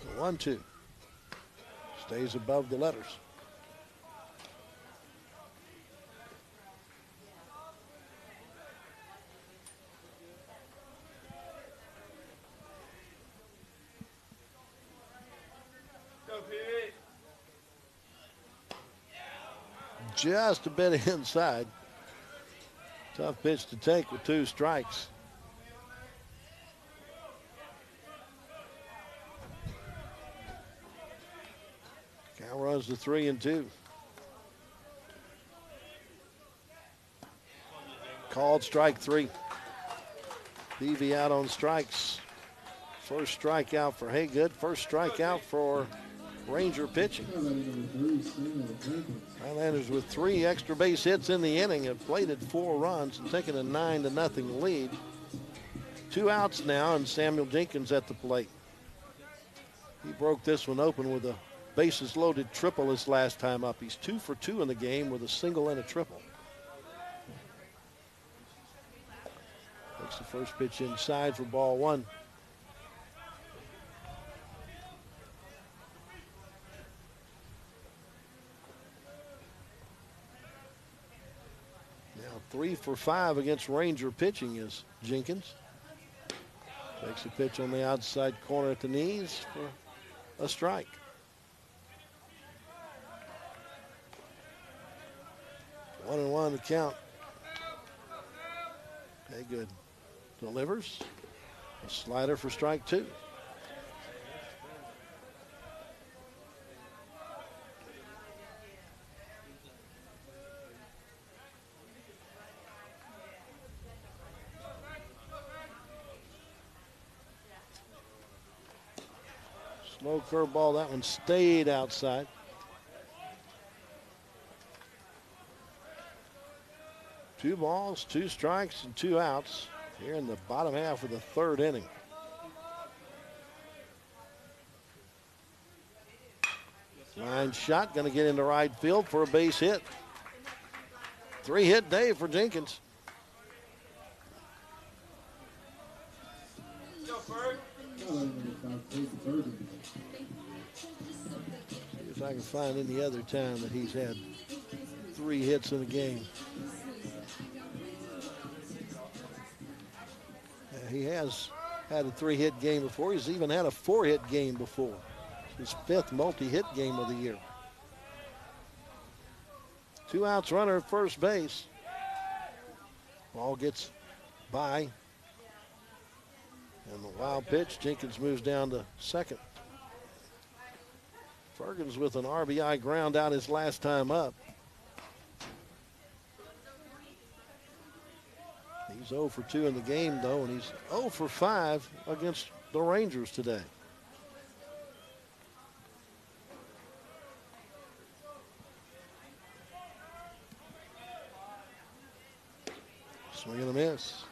So 1-2. Stays above the letters. Just a bit inside. Tough pitch to take with 2 strikes. Count runs to 3-2. Called strike 3. Peavy out on strikes. First strikeout for Haygood. First strikeout for Ranger pitching. Highlanders with 3 extra base hits in the inning have plated 4 runs and taken a 9-0 lead. 2 outs now and Samuel Jenkins at the plate. He broke this one open with a bases loaded triple his last time up. He's 2 for 2 in the game with a single and a triple. Takes the first pitch inside for ball 1. Now 3 for 5 against Ranger pitching is Jenkins. Takes a pitch on the outside corner at the knees for a strike. 1-1 to count. Okay, good. Delivers. A slider for strike 2. Slow curveball, that one stayed outside. Two balls, 2 strikes, and 2 outs here in the bottom half of the 3rd inning. Line shot, going to get into right field for a base hit. 3-hit day for Jenkins. See if I can find any other time that he's had 3 hits in a game. He has had a 3-hit game before. He's even had a 4-hit game before. His 5th multi-hit game of the year. 2 outs, runner at first base. Ball gets by. And the wild pitch, Jenkins moves down to second. Ferguson's with an RBI ground out his last time up. He's 0 for 2 in the game, though, and he's 0 for 5 against the Rangers today. Swing and a miss.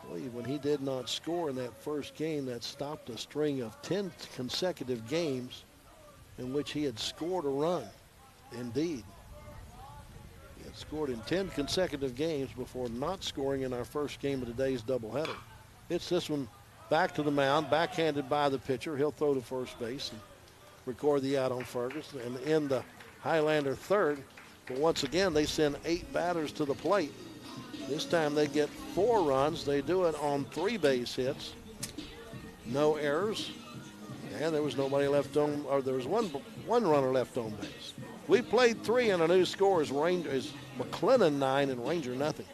I believe when he did not score in that first game, that stopped a string of 10 consecutive games in which he had scored a run. Indeed. He had scored in 10 consecutive games before not scoring in our first game of today's doubleheader. Hits this one back to the mound, backhanded by the pitcher. He'll throw to first base and record the out on Ferguson and end the Highlander 3rd. But once again, they send 8 batters to the plate. This time they get 4 runs. They do it on 3 base hits. No errors. And there was nobody left on, or there was one runner left on base. We played 3 and our new score is McLennan 9 and Ranger nothing.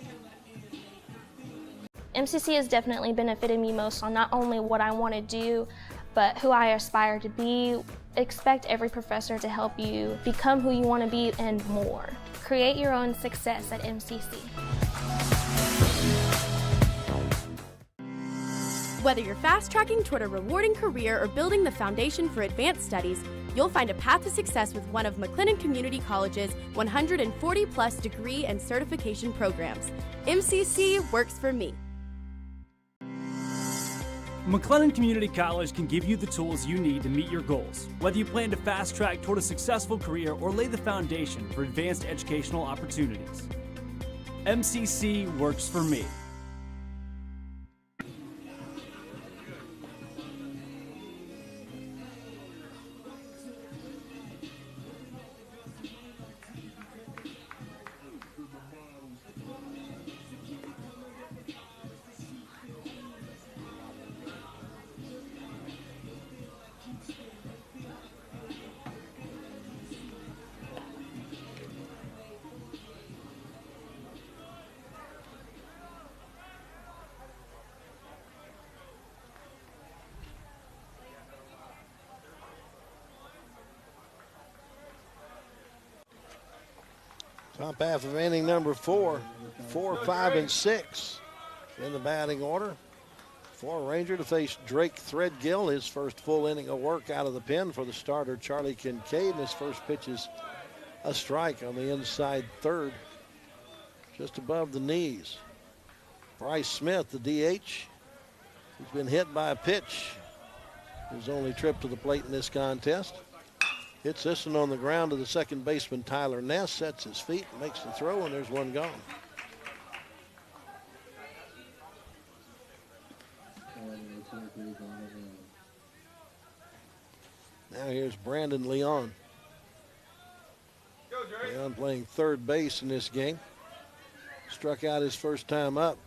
MCC has definitely benefited me most on not only what I want to do, but who I aspire to be. Expect every professor to help you become who you want to be and more. Create your own success at MCC. Whether you're fast-tracking toward a rewarding career or building the foundation for advanced studies, you'll find a path to success with one of McLennan Community College's 140-plus degree and certification programs. MCC works for me. McLennan Community College can give you the tools you need to meet your goals, whether you plan to fast track toward a successful career or lay the foundation for advanced educational opportunities. MCC works for me. Top half of inning number 4, 4, 5, and 6 in the batting order. For Ranger to face Drake Threadgill, his first full inning of work out of the pen for the starter Charlie Kincaid. And his first pitch is a strike on the inside third, just above the knees. Bryce Smith, the DH, who's been hit by a pitch His only trip to the plate in this contest. Hits this one on the ground to the second baseman, Tyler Ness, sets his feet, makes the throw, and there's one gone. Now here's Brandon Leon. Leon playing third base in this game. Struck out his first time up.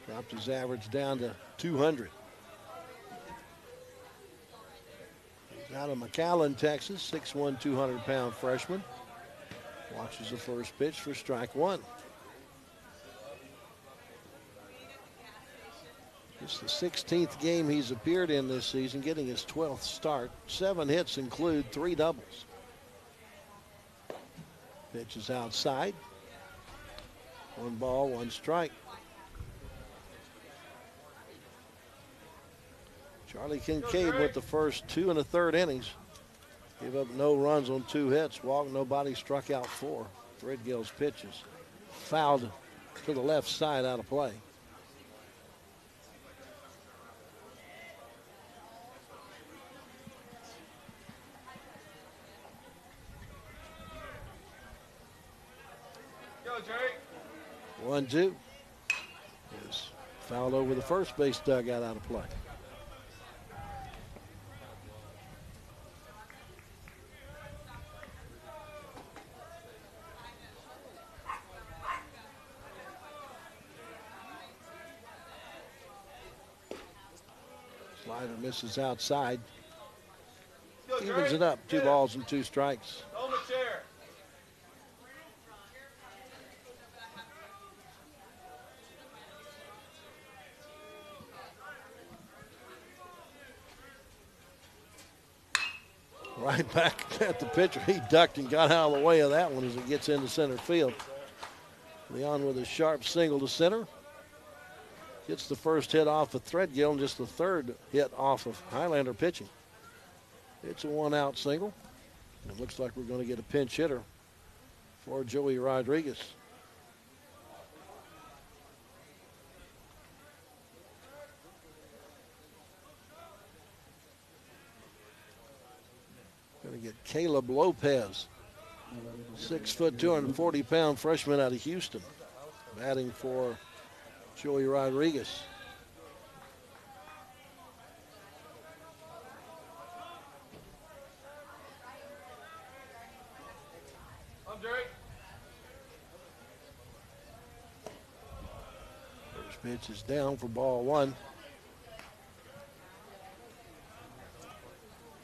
Dropped his average down to 200. He's out of McLennan, Texas, 6'1", 200-pound freshman. Watches the first pitch for strike one. It's the 16th game he's appeared in this season, getting his 12th start. 7 hits include 3 doubles. Pitch is outside. 1 ball, 1 strike. Charlie Kincaid with the first 2 1/3 innings. Gave up no runs on 2 hits. Walked, nobody, struck out 4. Threadgill's pitches fouled to the left side, out of play. Go, Jerry. 1-2. Is fouled over the first base dugout, out of play. Slider misses outside. Go, Jerry. Evens it up. 2 balls and 2 strikes. Hold the chair. Right back at the pitcher. He ducked and got out of the way of that one as it gets into center field. Leon with a sharp single to center. Gets the first hit off of Threadgill and just the third hit off of Highlander pitching. It's a 1-out single. It looks like we're going to get a pinch hitter for Joey Rodriguez. Going to get Caleb Lopez, 6', 240-pound freshman out of Houston, batting for Joey Rodriguez. I'm Jerry. First pitch is down for ball 1.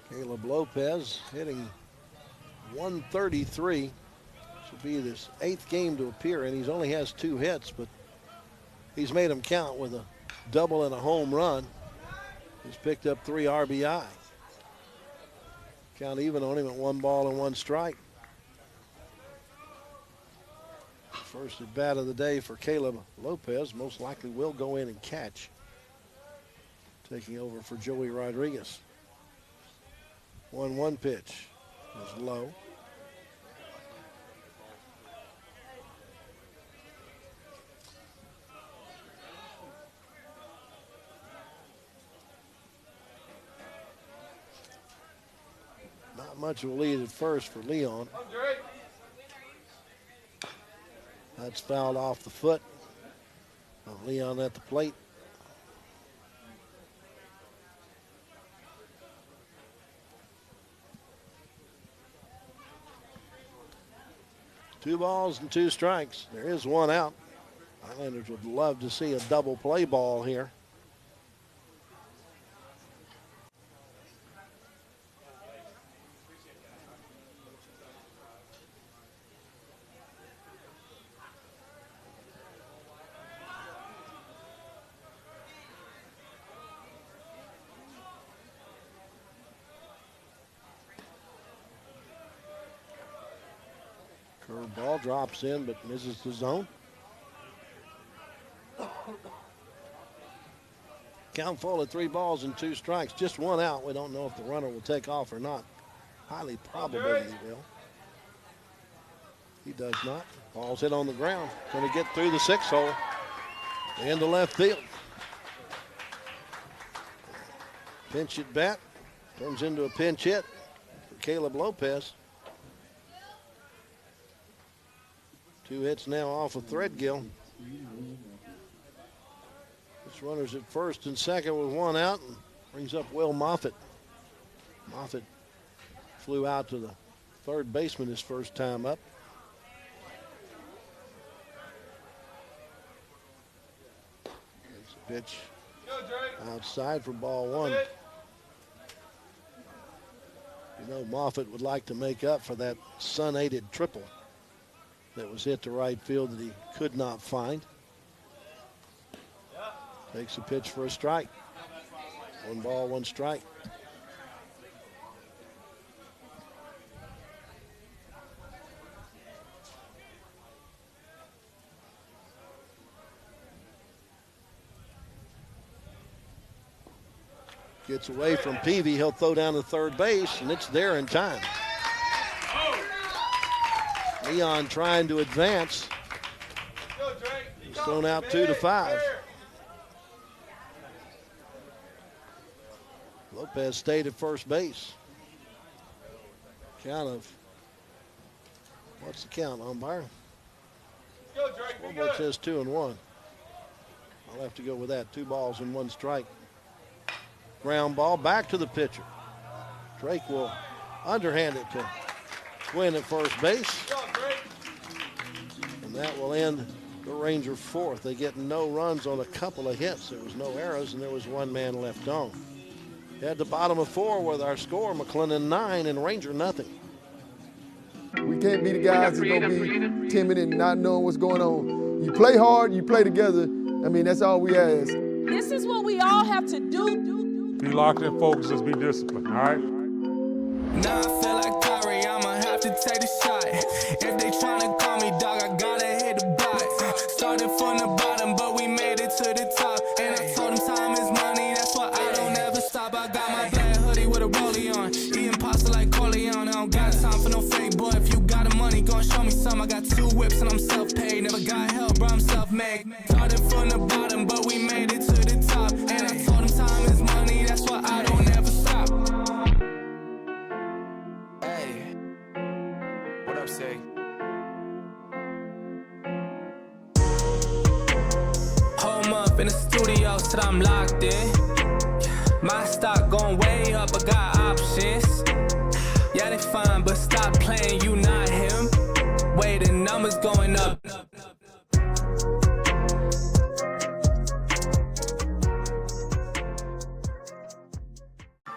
Caleb Lopez hitting 133. This will be his 8th game to appear, and he only has 2 hits, but he's made them count with a double and a home run. He's picked up 3 RBI. Count even on him at 1 ball and 1 strike. First at bat of the day for Caleb Lopez. Most likely will go in and catch. Taking over for Joey Rodriguez. 1-1 pitch is low. Not much of a lead at first for Leon. That's fouled off the foot of Leon at the plate. Two balls and 2 strikes. There is 1 out. Highlanders would love to see a double play ball here. Curveball drops in, but misses the zone. Count full at 3 balls and 2 strikes. Just 1 out. We don't know if the runner will take off or not. Highly probable that he will. He does not. Ball's hit on the ground. Going to get through the 6 hole into left field. Pinch hit bat turns into a pinch hit for Caleb Lopez. 2 hits now off of Threadgill. This runner's at first and second with 1 out and brings up Will Moffitt. Moffitt flew out to the third baseman his first time up. There's a pitch outside for ball 1. You know, Moffitt would like to make up for that sun-aided triple that was hit to right field that he could not find. Takes a pitch for a strike. 1 ball, 1 strike. Gets away from Peavy. He'll throw down to third base, and it's there in time. Leon trying to advance. He's thrown out 2 to 5. Lopez stayed at first base. Count of, what's the count, umpire? Scoreboard says 2-1. I'll have to go with that. 2 balls and 1 strike. Ground ball back to the pitcher. Drake will underhand it to Quinn at first base. And that will end the Ranger 4th. They get no runs on a couple of hits. There was no errors, and there was 1 man left on. At the bottom of 4 with our score, McLennan 9 and Ranger nothing. We can't be the guys that's gonna be timid and not knowing what's going on. You play hard, you play together. I mean, that's all we ask. This is what we all have to do. Be locked in, focus, just be disciplined, all right? Now I feel like Kyrie, I'ma have to take the shot. If they tryna call me dog, I gotta hit the box. Started from the bottom, but we made it to the top. And I told them time is money, that's why I don't ever stop. I got my black hoodie with a rollie on, eating pasta like Corleone. I don't got time for no fake boy. If you got the money, gon' show me some. I got 2 whips and I'm self-paid. Never got help, bro, I'm self-made. Started from the bottom, but we made it to the top. And I told them time is money, that's why I don't ever stop. Hey, what up, say? Home up in the studio, so I'm locked in. My stock going way up, I got options. Yeah, they fine, but stop playing, you not him. Way the numbers going up.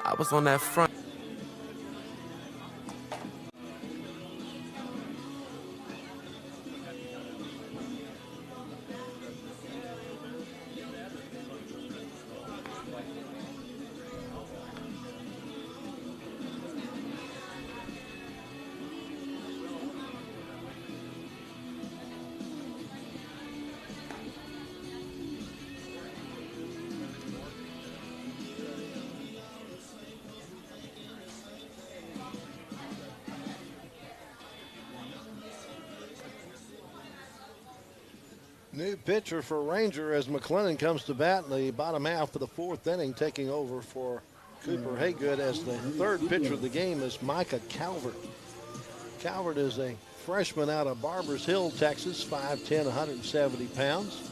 I was on that front. New pitcher for Ranger as McLennan comes to bat in the bottom half of the 4th inning, taking over for Cooper Haygood as the 3rd pitcher of the game is Micah Calvert. Calvert is a freshman out of Barbers Hill, Texas, 5'10", 170 pounds.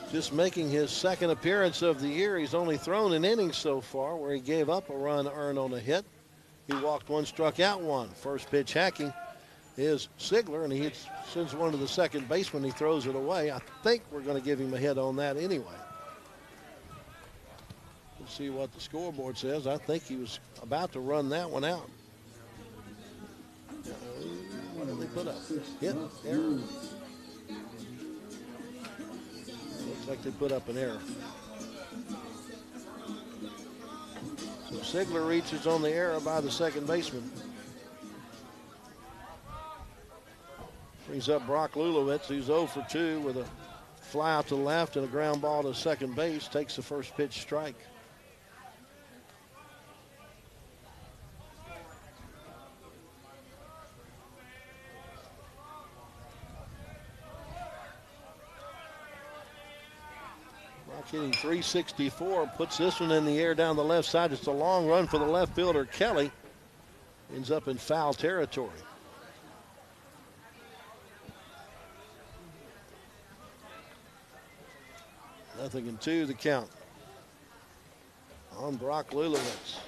Just making his 2nd appearance of the year. He's only thrown an inning so far where he gave up a run earned on a hit. He walked 1, struck out 1. First pitch hacking is Sigler, and he sends one to the second baseman. He throws it away. I think we're going to give him a hit on that anyway. We'll see what the scoreboard says. I think he was about to run that one out. What did they put up? Hit, error. Looks like they put up an error. So Sigler reaches on the error by the second baseman. Brings up Brock Lulowitz, who's 0 for 2 with a fly out to the left and a ground ball to second base. Takes the first pitch strike. Clock hitting 364, puts this one in the air down the left side. It's a long run for the left fielder, Kelly. Ends up in foul territory. Nothing in two, the count on Brock Lulowitz.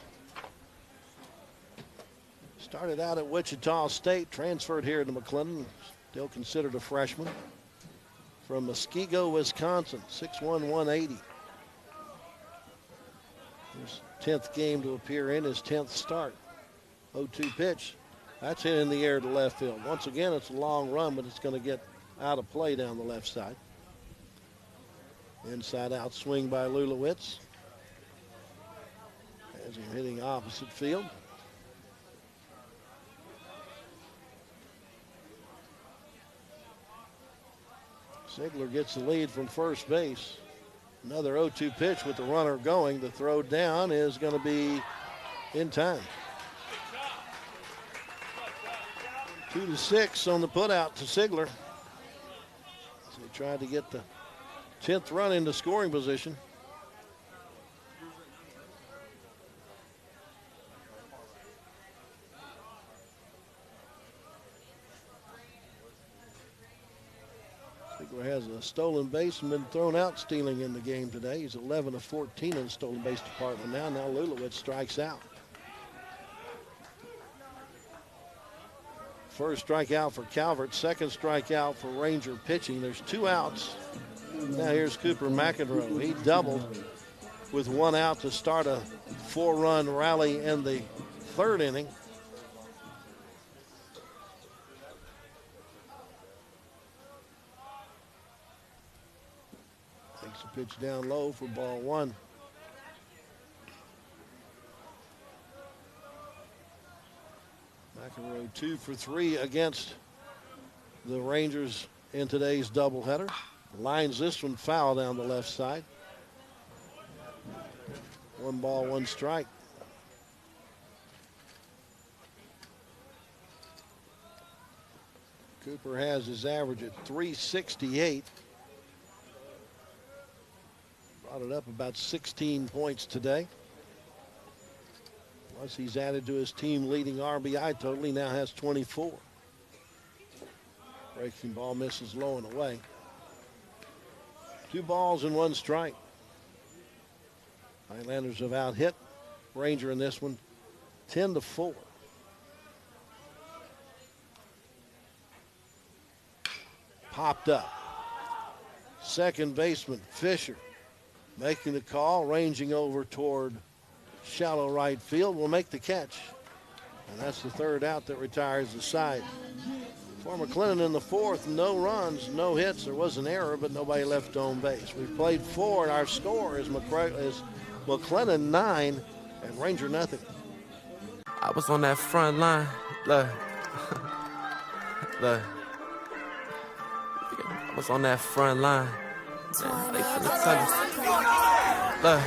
Started out at Wichita State, transferred here to McLennan, still considered a freshman. From Muskego, Wisconsin, 6'1", 180. His 10th game to appear in, his 10th start. 0-2 pitch. That's hit in the air to left field. Once again, it's a long run, but it's going to get out of play down the left side. Inside out swing by Lulowitz. As he's hitting opposite field. Ziegler gets the lead from first base. Another 0-2 pitch with the runner going. The throw down is going to be in time. 2-6 on the putout to Ziegler. So he tried to get the 10th run into scoring position. Ziegler has a stolen base and been thrown out stealing in the game today. He's 11 of 14 in the stolen base department now. Now Lulowitz strikes out. First strikeout for Calvert, second strikeout for Ranger pitching. There's 2 outs. Now here's Cooper McEnroe. He doubled with 1 out to start a 4-run rally in the 3rd inning. Takes a pitch down low for ball 1. McEnroe 2 for 3 against the Rangers in today's doubleheader. Lines this one foul down the left side. 1 ball, 1 strike. Cooper has his average at 368. Brought it up about 16 points today. Plus he's added to his team leading RBI total. He now has 24. Breaking ball misses low and away. 2 balls and 1 strike. Highlanders have out hit Ranger in this one 10-4. Popped up. Second baseman Fisher making the call, ranging over toward shallow right field, will make the catch. And that's the 3rd out that retires the side. For McLennan in the 4th, no runs, no hits. There was an error, but nobody left on base. We've played 4, and our score is McLennan 9 and Ranger nothing. I was on that front line. Look. Look. I was on that front line. Man, they finna tell us. Look.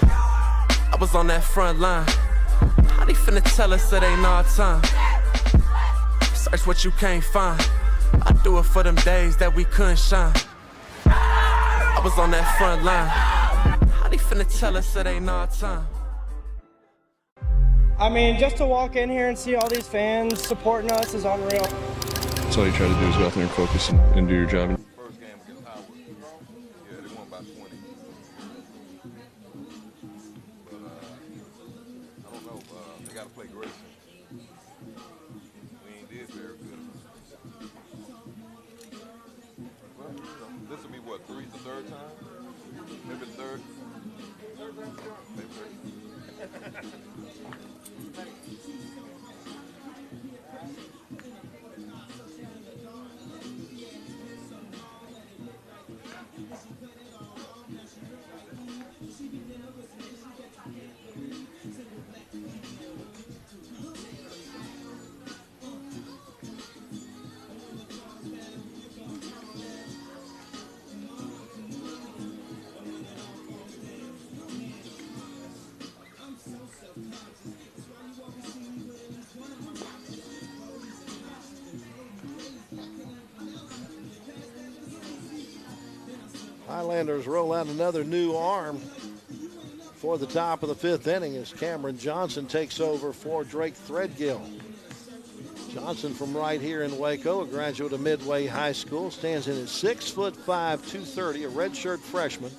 I was on that front line. How they finna tell us it ain't our time? Search what you can't find. I do it for them days that we couldn't shine. I was on that front line. How they finna tell us it ain't our time? I mean, just to walk in here and see all these fans supporting us is unreal. That's all you try to do is go out there and focus and do your job. First game against Howard. Yeah, they won by 20. But I don't know. They got to play Grayson. We ain't did very good. Well, this will be what, the 3rd time? Maybe the 3rd? Maybe 3rd. Highlanders roll out another new arm for the top of the 5th inning as Cameron Johnson takes over for Drake Threadgill. Johnson from right here in Waco, a graduate of Midway High School, stands in at 6'5", 230, a redshirt freshman.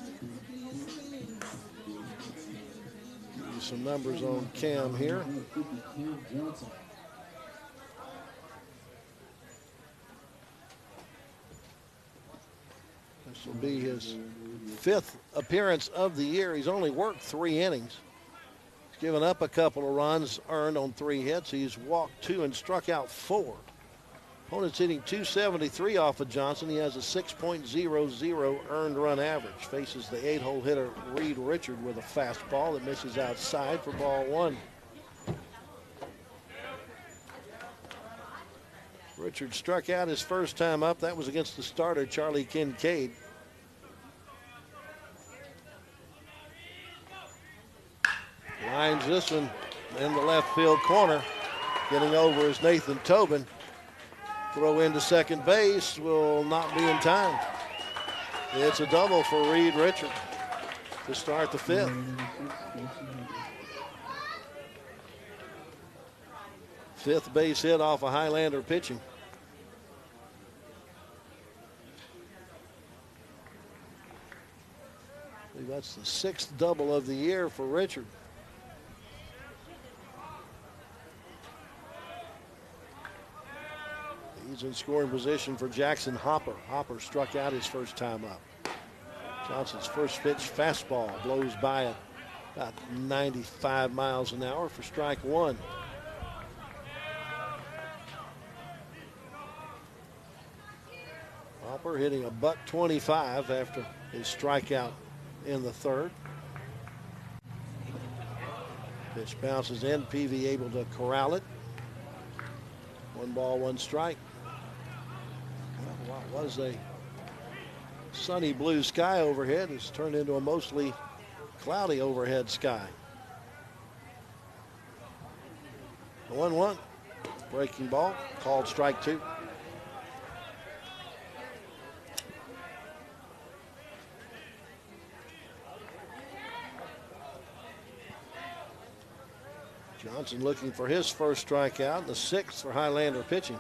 Give you some numbers on Cam here. This will be his 5th appearance of the year. He's only worked 3 innings. He's given up a couple of runs, earned on 3 hits. He's walked 2 and struck out 4. Opponent's hitting .273 off of Johnson. He has a 6.00 earned run average. Faces the 8-hole hitter Reed Richard with a fastball that misses outside for ball 1. Richard struck out his first time up. That was against the starter, Charlie Kincaid. Lines this one in the left field corner. Getting over is Nathan Tobin. Throw into second base will not be in time. It's a double for Reed Richard to start the 5th. 5th base hit off a Highlander pitching. I believe that's the 6th double of the year for Richard. He's in scoring position for Jackson Hopper. Hopper struck out his first time up. Johnson's first pitch, fastball, blows by at about 95 miles an hour for strike 1. Hopper hitting a .125 after his strikeout in the 3rd. Pitch bounces in, Peavy able to corral it. 1 ball, 1 strike. What was a sunny blue sky overhead has turned into a mostly cloudy overhead sky. 1-1. Breaking ball, called strike 2. Johnson looking for his first strikeout, the 6th for Highlander pitching.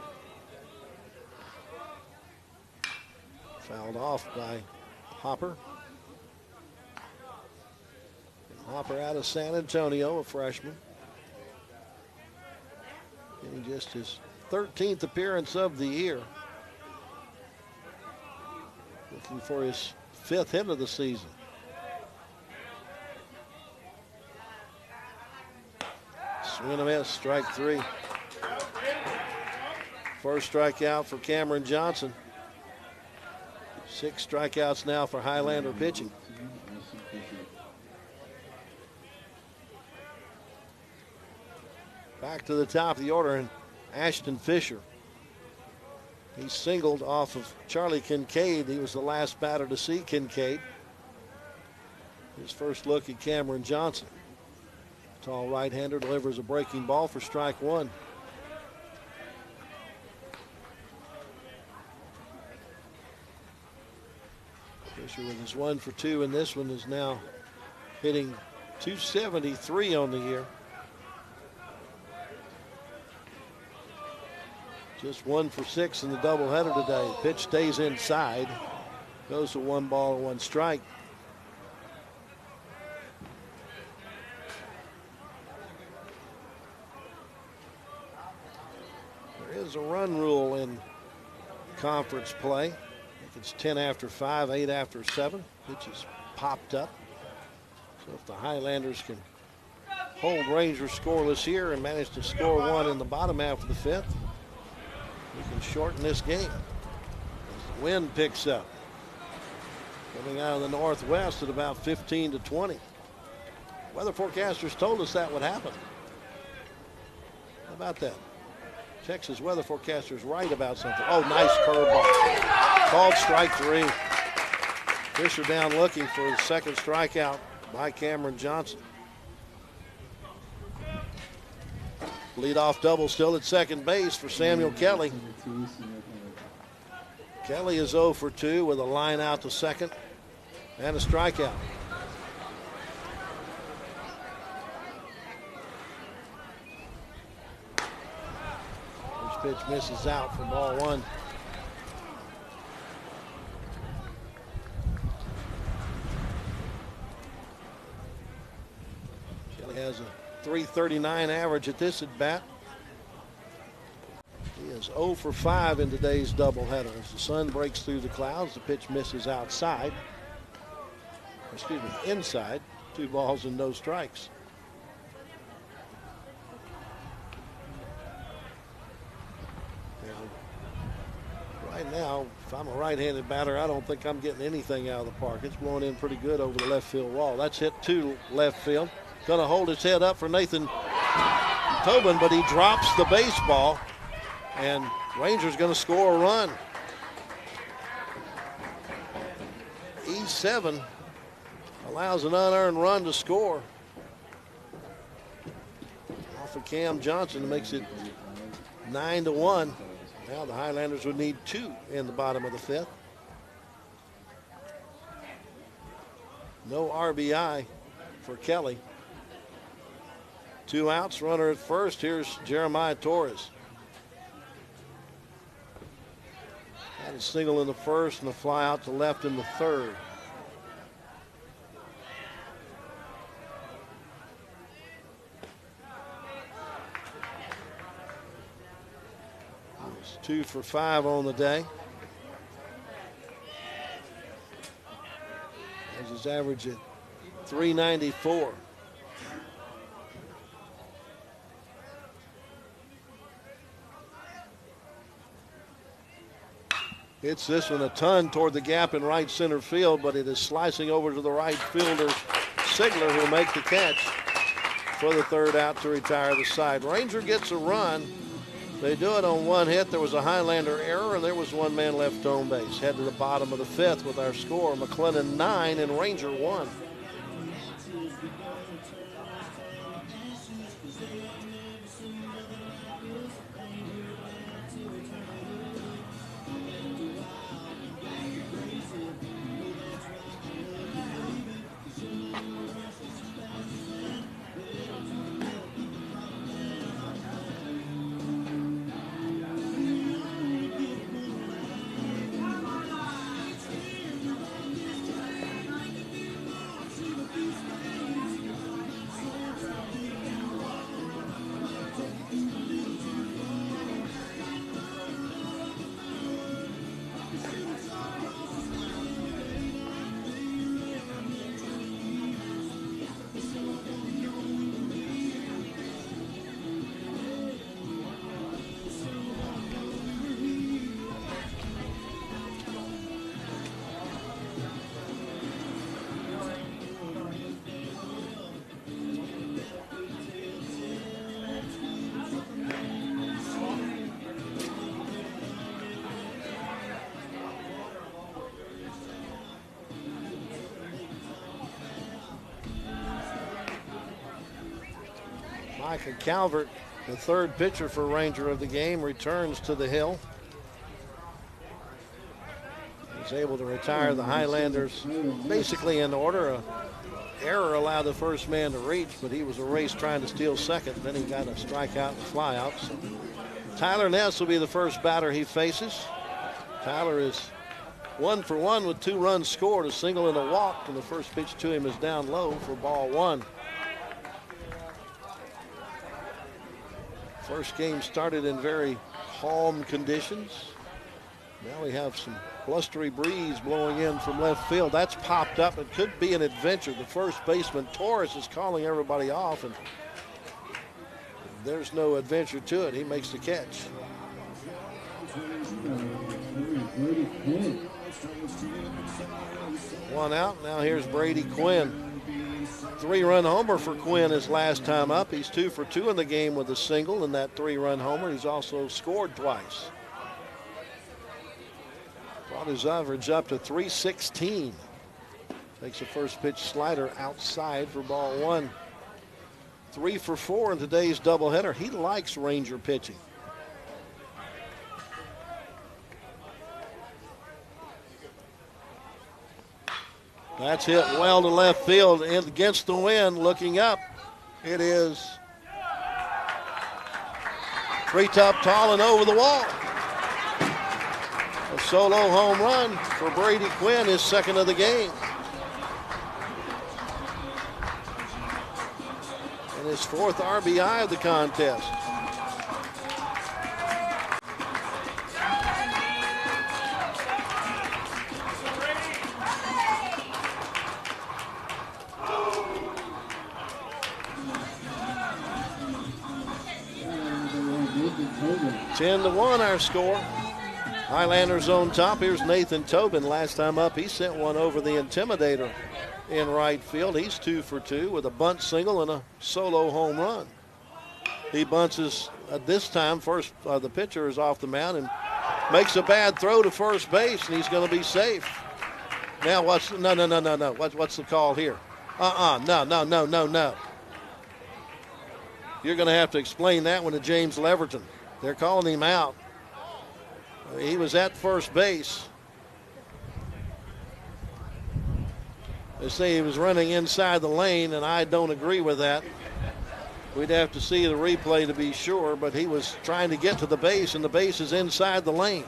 Fouled off by Hopper. And Hopper out of San Antonio, a freshman. Getting just his 13th appearance of the year. Looking for his 5th hit of the season. Swing and a miss, strike 3. First strikeout for Cameron Johnson. 6 strikeouts now for Highlander pitching. Back to the top of the order, and Ashton Fisher. He singled off of Charlie Kincaid. He was the last batter to see Kincaid. His first look at Cameron Johnson. Tall right-hander delivers a breaking ball for strike 1. Fisher with his 1 for 2 in this one is now hitting .273 on the year. Just 1 for 6 in the doubleheader today. Pitch stays inside. Goes to 1 ball, 1 strike. There is a run rule in conference play. It's 10 after 5, 8 after 7. Pitches popped up. So if the Highlanders can hold Rangers scoreless here and manage to score 1 in the bottom half of the 5th, we can shorten this game. As the wind picks up. Coming out of the northwest at about 15 to 20. Weather forecasters told us that would happen. How about that? Texas weather forecasters right about something. Oh, nice curveball. Called strike 3. Fisher down looking for his 2nd strikeout by Cameron Johnson. Leadoff double still at second base for Samuel Kelly. Kelly is 0 for 2 with a line out to second. And a strikeout. First pitch misses out for ball one. Kelly has a .339 average at this at bat. He is 0 for 5 in today's doubleheader. As the sun breaks through the clouds, the pitch misses outside. Excuse me, inside. 2 balls and no strikes. And right now, if I'm a right-handed batter, I don't think I'm getting anything out of the park. It's blowing in pretty good over the left field wall. That's hit to left field. Going to hold his head up for Nathan Tobin, but he drops the baseball, and Rangers going to score a run. E7 allows an unearned run to score off of Cam Johnson, makes it 9-1. Now the Highlanders would need 2 in the bottom of the 5th. No RBI for Kelly. 2 outs, runner at first. Here's Jeremiah Torres. Had a single in the first and a fly out to left in the third. He's 2 for 5 on the day. Has his average at .394. Hits this one a ton toward the gap in right center field, but it is slicing over to the right fielder, Sigler, who'll make the catch for the third out to retire the side. Ranger gets a run. They do it on 1 hit. There was a Highlander error, and there was 1 man left on base. Head to the bottom of the 5th with our score. McLennan 9 and Ranger 1. Micah Calvert, the third pitcher for Ranger of the game, returns to the hill. He's able to retire the Highlanders basically in order. An error allowed the first man to reach, but he was erased trying to steal second. Then he got a strikeout and flyout. So Tyler Ness will be the first batter he faces. Tyler is 1 for 1 with 2 runs scored, a single and a walk, and the first pitch to him is down low for ball 1. First game started in very calm conditions. Now we have some blustery breeze blowing in from left field. That's popped up. It could be an adventure. The first baseman, Torres, is calling everybody off, and there's no adventure to it. He makes the catch. One out. Now here's Brady Quinn. 3-run homer for Quinn his last time up. He's 2 for 2 in the game with a single and that 3-run homer. He's also scored twice. Brought his average up to .316. Takes a first pitch slider outside for ball 1. 3 for 4 in today's doubleheader. He likes Ranger pitching. That's hit well to left field against the wind. Looking up, it is Treetop tall and over the wall. A solo home run for Brady Quinn, his second of the game. And his fourth RBI of the contest. It's 10-1 our score. Highlanders on top. Here's Nathan Tobin. Last time up, he sent one over the Intimidator in right field. He's 2 for 2 with a bunt single and a solo home run. He bunts this time. First, the pitcher is off the mound and makes a bad throw to first base, and he's going to be safe. Now what's no. What's the call here? No. You're going to have to explain that one to James Leverton. They're calling him out. He was at first base. They say he was running inside the lane, and I don't agree with that. We'd have to see the replay to be sure, but he was trying to get to the base, and the base is inside the lane.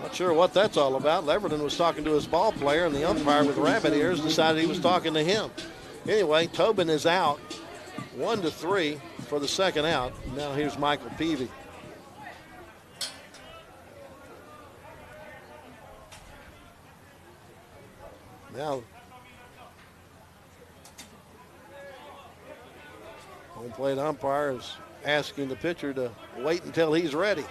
Not sure what that's all about. Leverton was talking to his ball player, and the umpire with rabbit ears decided he was talking to him. Anyway, Tobin is out, 1-3 for the second out. Now here's Michael Peavy. Now, home plate umpire is asking the pitcher to wait until he's ready.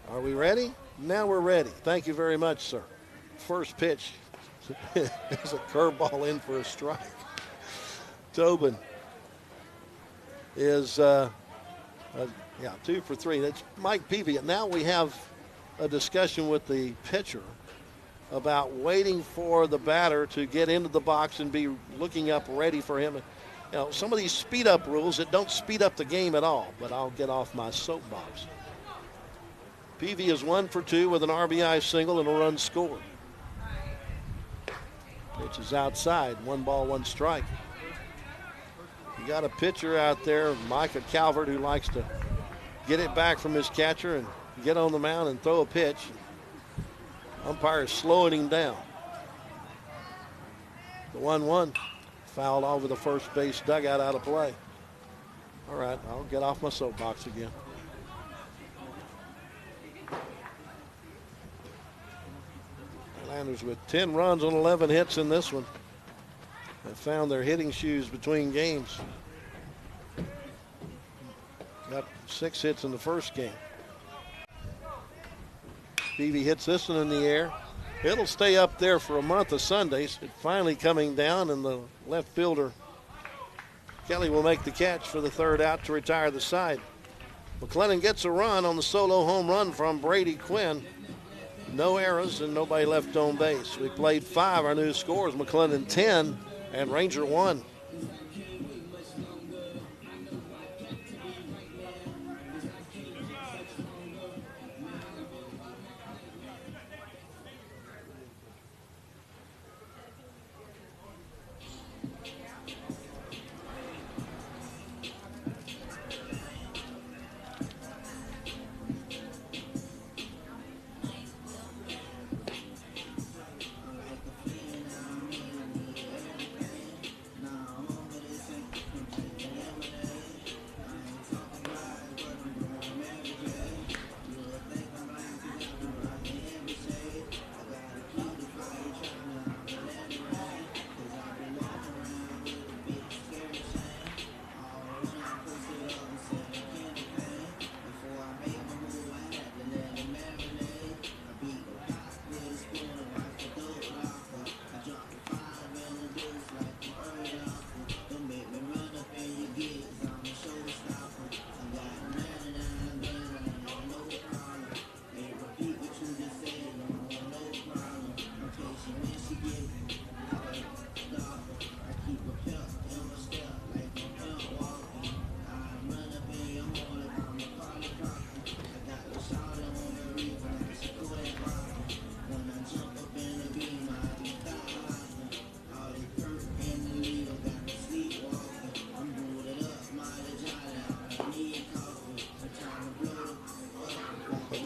Are we ready? Now we're ready. Thank you very much, sir. First pitch is a curveball in for a strike. Tobin is 2 for 3. That's Mike Peavy. Now we have a discussion with the pitcher about waiting for the batter to get into the box and be looking up ready for him. You know, some of these speed up rules that don't speed up the game at all, but I'll get off my soapbox. Peavy is 1 for 2 with an RBI single and a run scored. Pitch is outside, 1 ball, 1 strike. You got a pitcher out there, Micah Calvert, who likes to get it back from his catcher and get on the mound and throw a pitch. Umpire is slowing him down. The 1-1 fouled over the first base dugout, out of play. All right, I'll get off my soapbox again. Highlanders with 10 runs on 11 hits in this one. They found their hitting shoes between games. Got 6 hits in the first game. Peavy hits this one in the air. It'll stay up there for a month of Sundays. It's finally coming down, and the left fielder, Kelly, will make the catch for the third out to retire the side. McLennan gets a run on the solo home run from Brady Quinn. No errors and nobody left on base. We played 5. Our new scores, McLennan 10 and Ranger 1.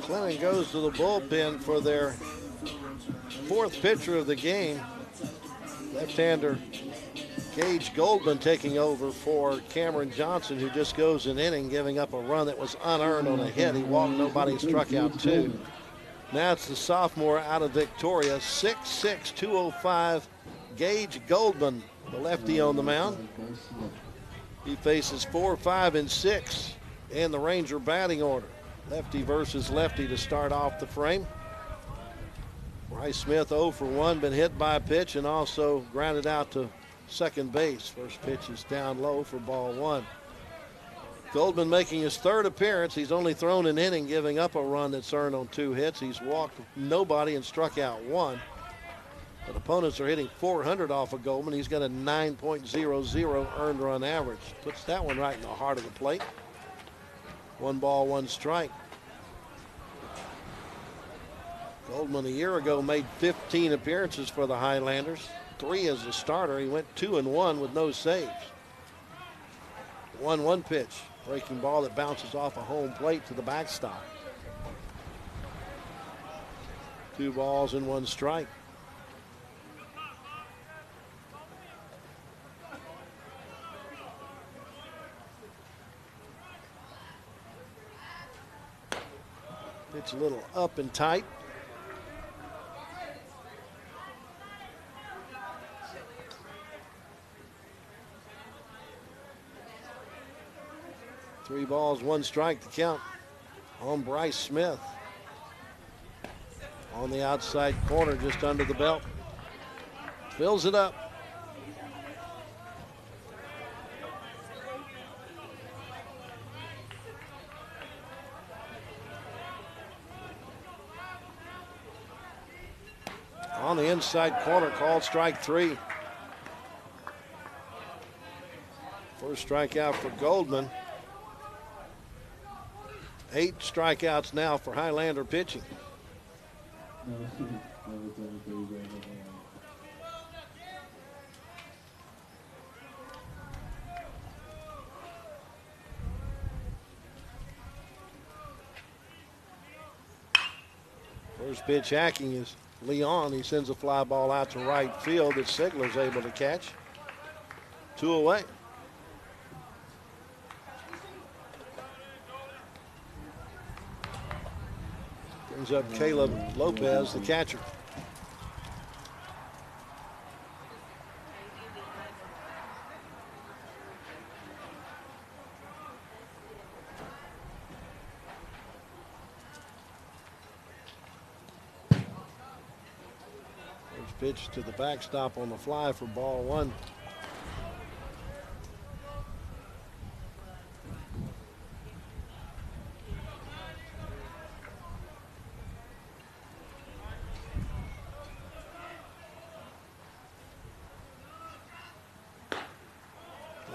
McLennan goes to the bullpen for their fourth pitcher of the game. Left-hander Gage Goldman taking over for Cameron Johnson, who just goes an inning, giving up a run that was unearned on a hit. He walked nobody and struck out 2. Now it's the sophomore out of Victoria, 6'6", 205, Gage Goldman, the lefty on the mound. He faces 4, 5, and 6 in the Ranger batting order. Lefty versus lefty to start off the frame. Bryce Smith 0 for 1, been hit by a pitch and also grounded out to second base. First pitch is down low for ball 1. Goldman making his third appearance. He's only thrown an inning, giving up a run that's earned on 2 hits. He's walked nobody and struck out 1. But opponents are hitting 400 off of Goldman. He's got a 9.00 earned run average. Puts that one right in the heart of the plate. 1 ball, 1 strike. Goldman a year ago made 15 appearances for the Highlanders, 3 as a starter. He went 2-1 with no saves. 1-1 pitch, breaking ball that bounces off a home plate to the backstop. 2 balls and 1 strike. Pitch a little up and tight. Three balls, 1 strike to count on Bryce Smith. On the outside corner, just under the belt. Fills it up. On the inside corner, called strike 3. First strikeout for Goldman. 8 strikeouts now for Highlander pitching. First pitch hacking is Leon. He sends a fly ball out to right field that Sigler's able to catch. 2 away. Brings up Caleb Lopez, the catcher. First pitch to the backstop on the fly for ball 1.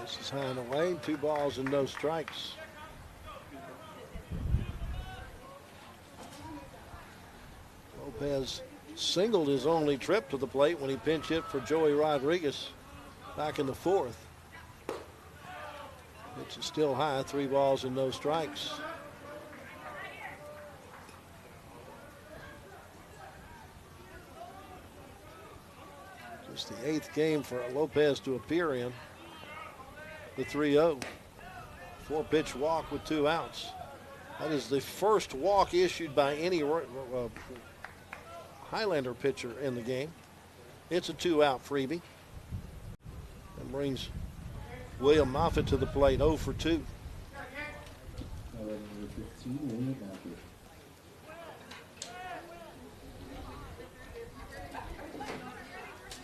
This is high and away, 2 balls and no strikes. Lopez singled his only trip to the plate when he pinch hit for Joey Rodriguez back in the 4th. Pitch is still high, 3 balls and no strikes. Just the 8th game for Lopez to appear in. The 3-0. 4-pitch walk with 2 outs. That is the first walk issued by any Highlander pitcher in the game. It's a 2-out freebie. And brings William Moffitt to the plate, 0 for 2.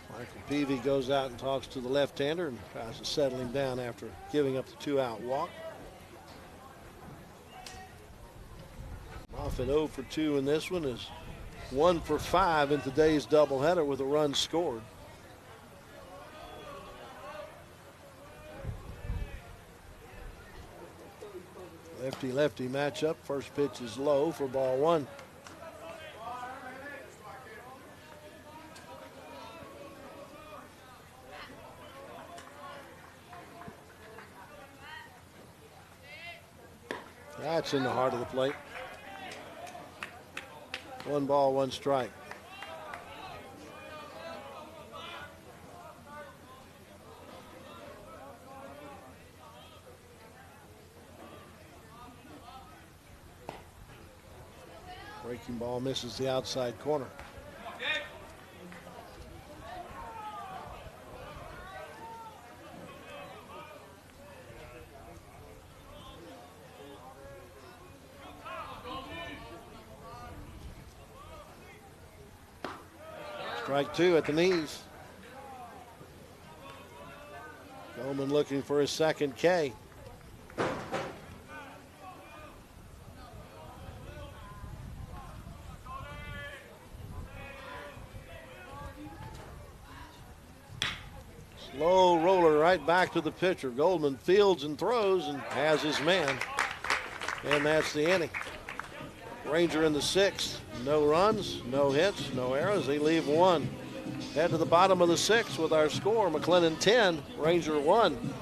Michael Peavy goes out and talks to the left-hander and tries to settle him down after giving up the 2-out walk. Moffitt 0 for 2 in this one, is 1 for 5 in today's doubleheader with a run scored. Lefty-lefty matchup. First pitch is low for ball 1. That's in the heart of the plate. 1 ball, 1 strike. Breaking ball misses the outside corner. Strike 2 at the knees. Goldman looking for his second K. Slow roller right back to the pitcher. Goldman fields and throws and has his man. And that's the inning. Ranger in the 6th. No runs, no hits, no errors. They leave 1. Head to the bottom of the 6th with our score. McLennan 10, Ranger 1.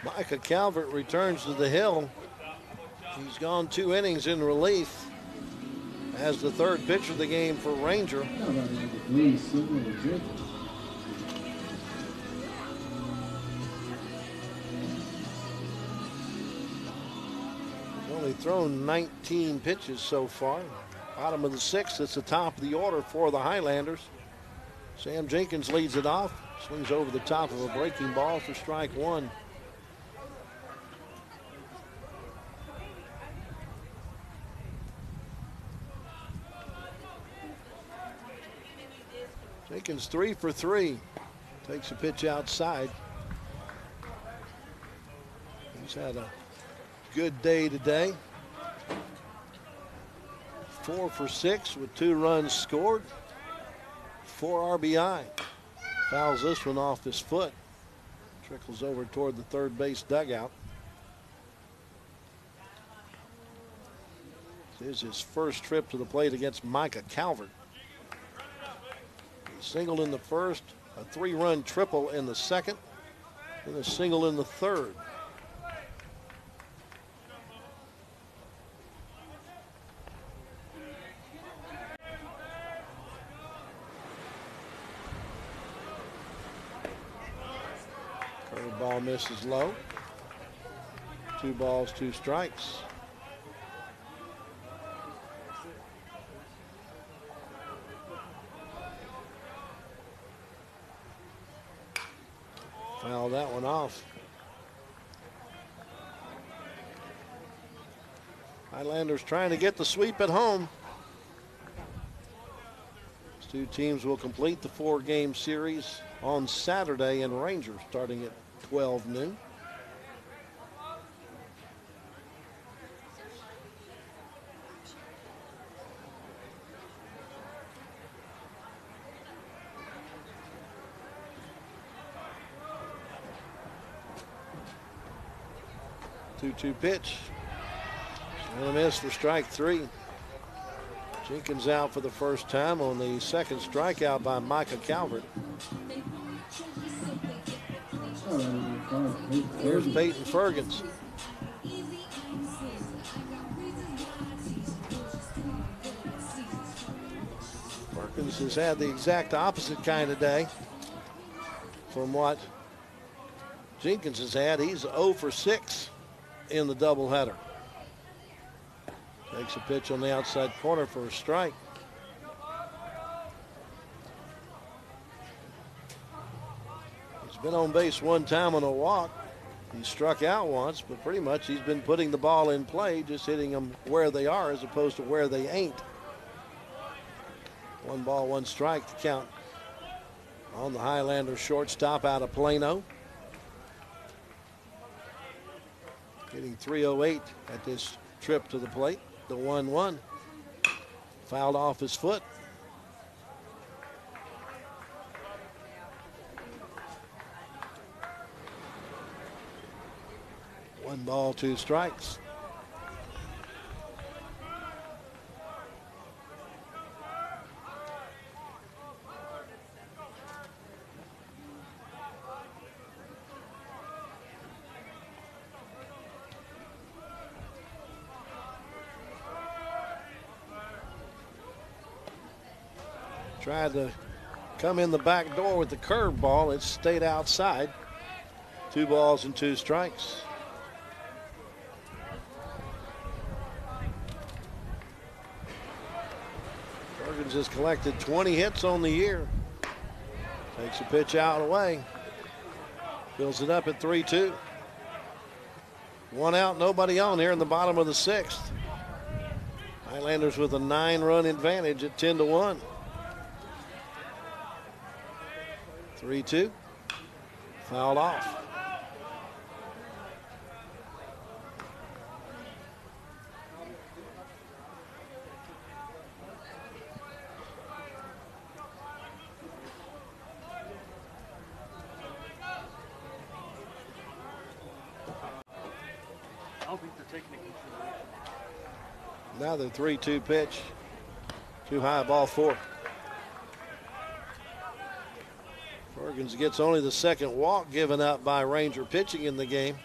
Micah Calvert returns to the hill. He's gone 2 innings in relief as the 3rd pitcher of the game for Ranger. He's only thrown 19 pitches so far. Bottom of the 6th, it's the top of the order for the Highlanders. Sam Jenkins leads it off, swings over the top of a breaking ball for strike 1. Jenkins 3 for 3. Takes a pitch outside. He's had a good day today. 4 for 6 with 2 runs scored. 4 RBI. Fouls this one off his foot. Trickles over toward the 3rd base dugout. This is his first trip to the plate against Micah Calvert. He singled in the 1st, a 3-run triple in the 2nd, and a single in the 3rd. Curveball misses low. 2 balls, 2 strikes. Foul that one off. Highlanders trying to get the sweep at home. These 2 teams will complete the 4-game series on Saturday in Ranger starting at 12 noon. Two pitch. And a miss for strike 3. Jenkins out for the first time on the 2nd strikeout by Micah Calvert. Here's Peyton Fergans. Fergans has had the exact opposite kind of day from what Jenkins has had. He's 0 for 6 in the doubleheader. Takes a pitch on the outside corner for a strike. He's been on base one time on a walk. He struck out once, but pretty much he's been putting the ball in play, just hitting them where they are as opposed to where they ain't. 1 ball, 1 strike to count on the Highlander shortstop out of Plano. Hitting .308 at this trip to the plate. The 1-1 fouled off his foot. One ball, 2 strikes. Tried to come in the back door with the curveball. It stayed outside. 2 balls and 2 strikes. Fergans has collected 20 hits on the year. Takes a pitch out away. Fills it up at 3-2. 1 out, nobody on here in the bottom of the 6th. Highlanders with a 9-run advantage at 10-1. 3-2. Fouled off. I don't think they're taking into consideration. Another 3-2 pitch. Too high, ball 4. Fergans gets only the 2nd walk given up by Ranger pitching in the game.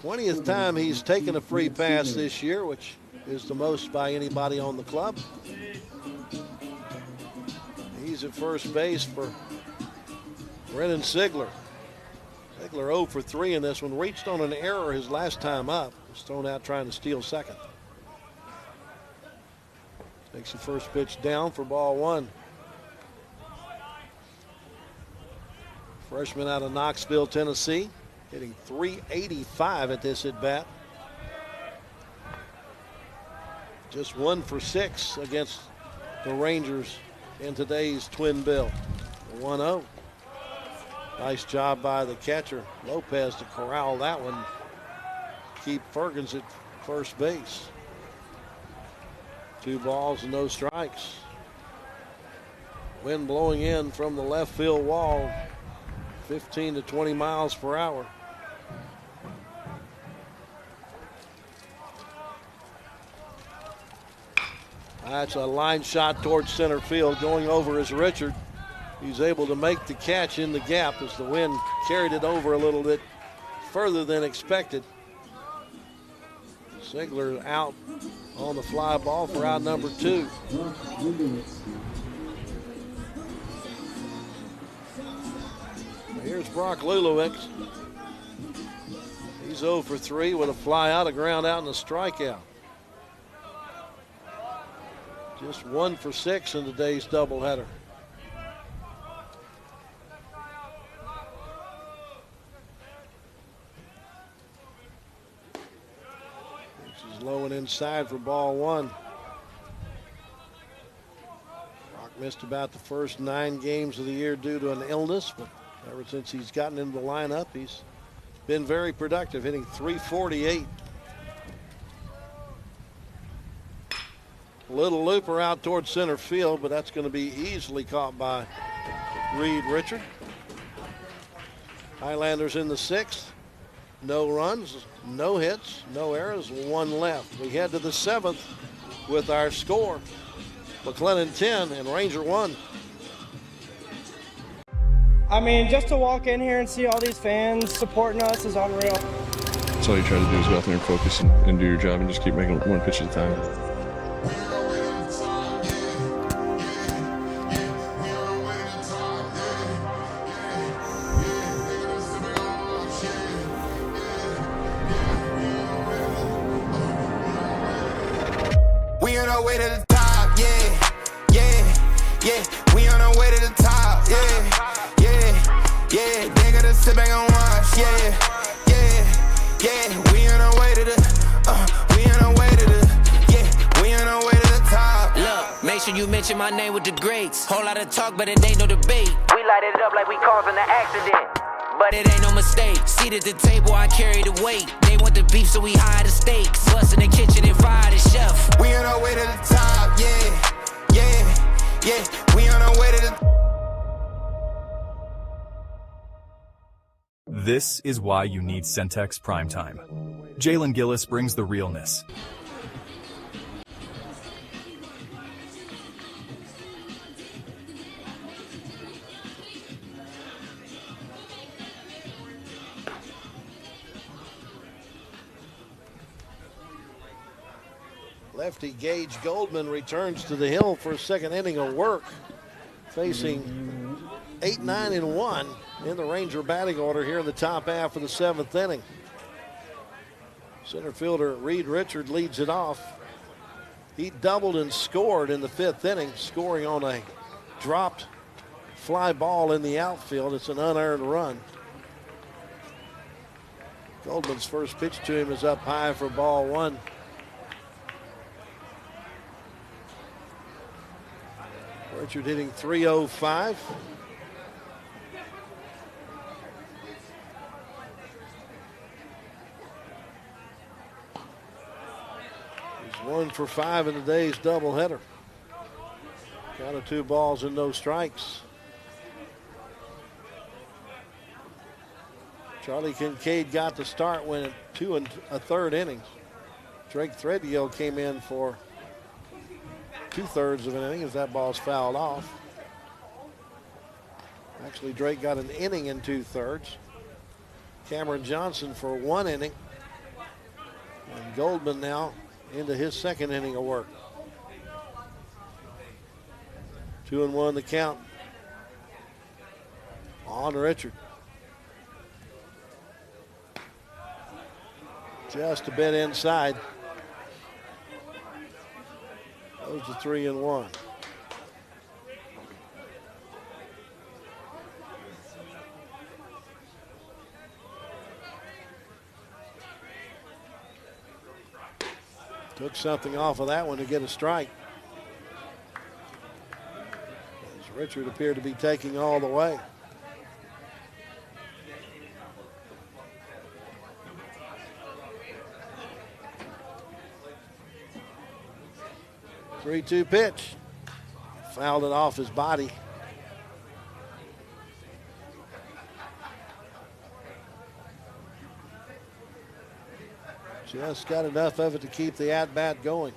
20th time he's taken a free pass this year, which is the most by anybody on the club. He's at first base for Brennan Sigler. Sigler 0 for 3 in this one. Reached on an error his last time up. Was thrown out trying to steal second. Takes the first pitch down for ball 1. Freshman out of Knoxville, Tennessee, hitting .385 at this at bat. Just 1 for 6 against the Rangers in today's twin bill. 1-0. Nice job by the catcher, Lopez, to corral that one. Keep Fergans at first base. 2 balls and no strikes. Wind blowing in from the left field wall, 15 to 20 miles per hour. That's a line shot towards center field. Going over is Richard. He's able to make the catch in the gap as the wind carried it over a little bit further than expected. Sigler out on the fly ball for out number 2. Here's Brock Lulowicz. He's 0 for 3 with a fly out, a ground out, and a strikeout. Just 1 for 6 in today's doubleheader. This is low and inside for ball 1. Brock missed about the first 9 games of the year due to an illness, but ever since he's gotten into the lineup, he's been very productive, hitting .348. Little looper out towards center field, but that's going to be easily caught by Reed Richard. Highlanders in the 6th. No runs, no hits, no errors, 1 left. We head to the 7th with our score. McLennan 10 and Ranger 1. I mean, just to walk in here and see all these fans supporting us is unreal. That's all you try to do is go out there and focus and do your job and just keep making one pitch at a time. We on our way to the top, yeah, yeah, yeah. We on our way to the top, yeah, yeah, yeah. They gotta sit back and watch, yeah, yeah, yeah. We on our way to the, we on our way to the, yeah, we on our way to the top. Look, make sure you mention my name with the greats. Whole lot of talk, but it ain't no debate. We light it up like we causing an accident, but it ain't no mistake. Seat at the table, I carry the weight. They want the beef, so we hire the steaks. Bust in the kitchen and fire the chef. We on our way to the top, yeah, yeah, yeah. We on our way to the. This is why you need Centex Primetime. Jalen Gillis brings the realness. Lefty Gage Goldman returns to the hill for a second inning of work, facing 8, 9, and 1 in the Ranger batting order here in the top half of the 7th inning. Center fielder Reed Richard leads it off. He doubled and scored in the 5th inning, scoring on a dropped fly ball in the outfield. It's an unearned run. Goldman's first pitch to him is up high for ball 1. Richard hitting .305. He's 1 for 5 in the day's doubleheader. Count of 2 balls and no strikes. Charlie Kincaid got the start when in 2 1/3 innings. Drake Threadgill came in for 2/3 of an inning as that ball's fouled off. Actually, Drake got an inning in 2/3. Cameron Johnson for 1 inning. And Goldman now into his 2nd inning of work. 2-1 the count on Richard. Just a bit inside. Goes to 3-1. Took something off of that one to get a strike. As Richard appeared to be taking all the way. Three-two pitch. Fouled it off his body. Just got enough of it to keep the at-bat going.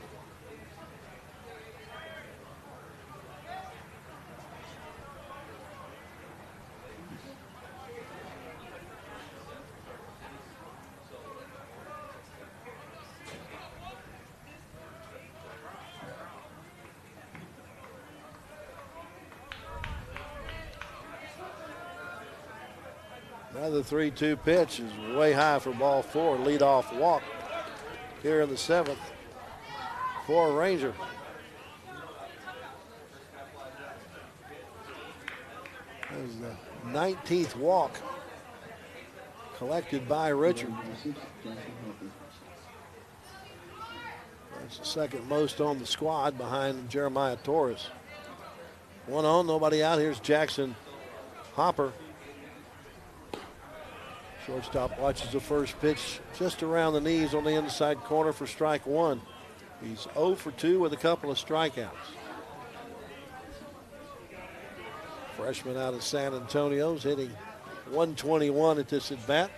Another 3-2 pitch is way high for ball 4. Leadoff walk here in the 7th for a Ranger. That is the 19th walk collected by Richard. That's the 2nd most on the squad behind Jeremiah Torres. 1 on, nobody out. Here's Jackson Hopper. Shortstop watches the first pitch just around the knees on the inside corner for strike 1. He's 0 for 2 with a couple of strikeouts. Freshman out of San Antonio's hitting .121 at this at bat.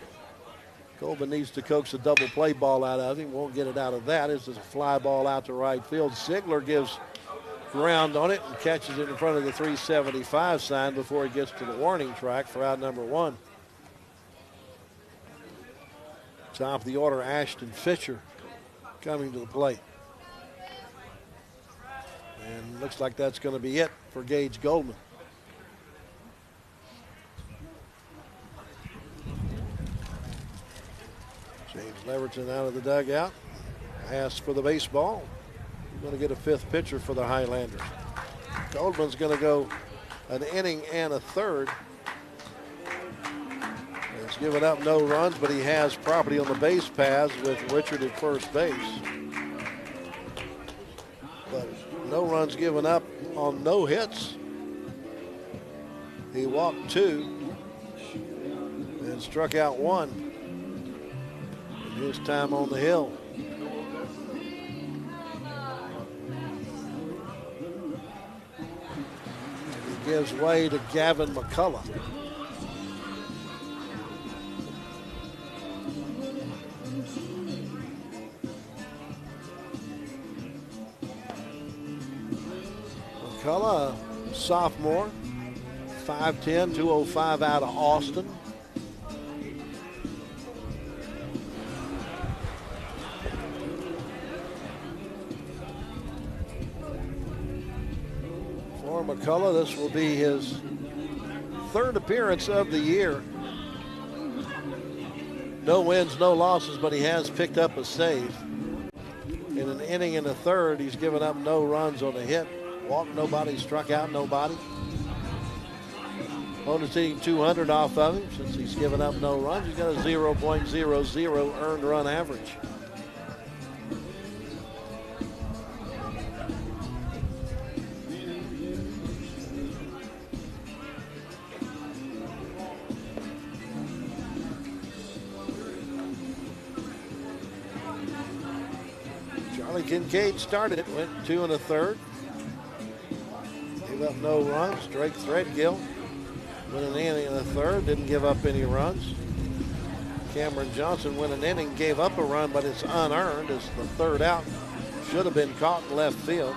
Goldman needs to coax a double play ball out of him. Won't get it out of that. This is a fly ball out to right field. Ziegler gives ground on it and catches it in front of the 375 sign before he gets to the warning track for out number 1. Top of the order, Ashton Fisher coming to the plate. And looks like that's going to be it for Gage Goldman. James Leverton out of the dugout. Asks for the baseball. We're going to get a 5th pitcher for the Highlanders. Goldman's going to go an inning and a third. He's given up no runs, but he has property on the base paths with Richard at first base. But no runs given up on no hits. He walked 2 and struck out 1 in his time on the hill. He gives way to Gavin McCullough. McCullough, sophomore, 5'10", 205 out of Austin. For McCullough, this will be his 3rd appearance of the year. No wins, no losses, but he has picked up a save. In an inning and a third, he's given up no runs on a hit. Walked nobody, struck out nobody. Opponent's hitting 200 off of him since he's given up no runs. He's got a 0.00 earned run average. Charlie Kincaid started it, went 2 1/3. Gave up no runs. Drake Threadgill went an inning and a third, didn't give up any runs. Cameron Johnson went an inning, gave up a run, but it's unearned. It's the 3rd out. Should have been caught in left field.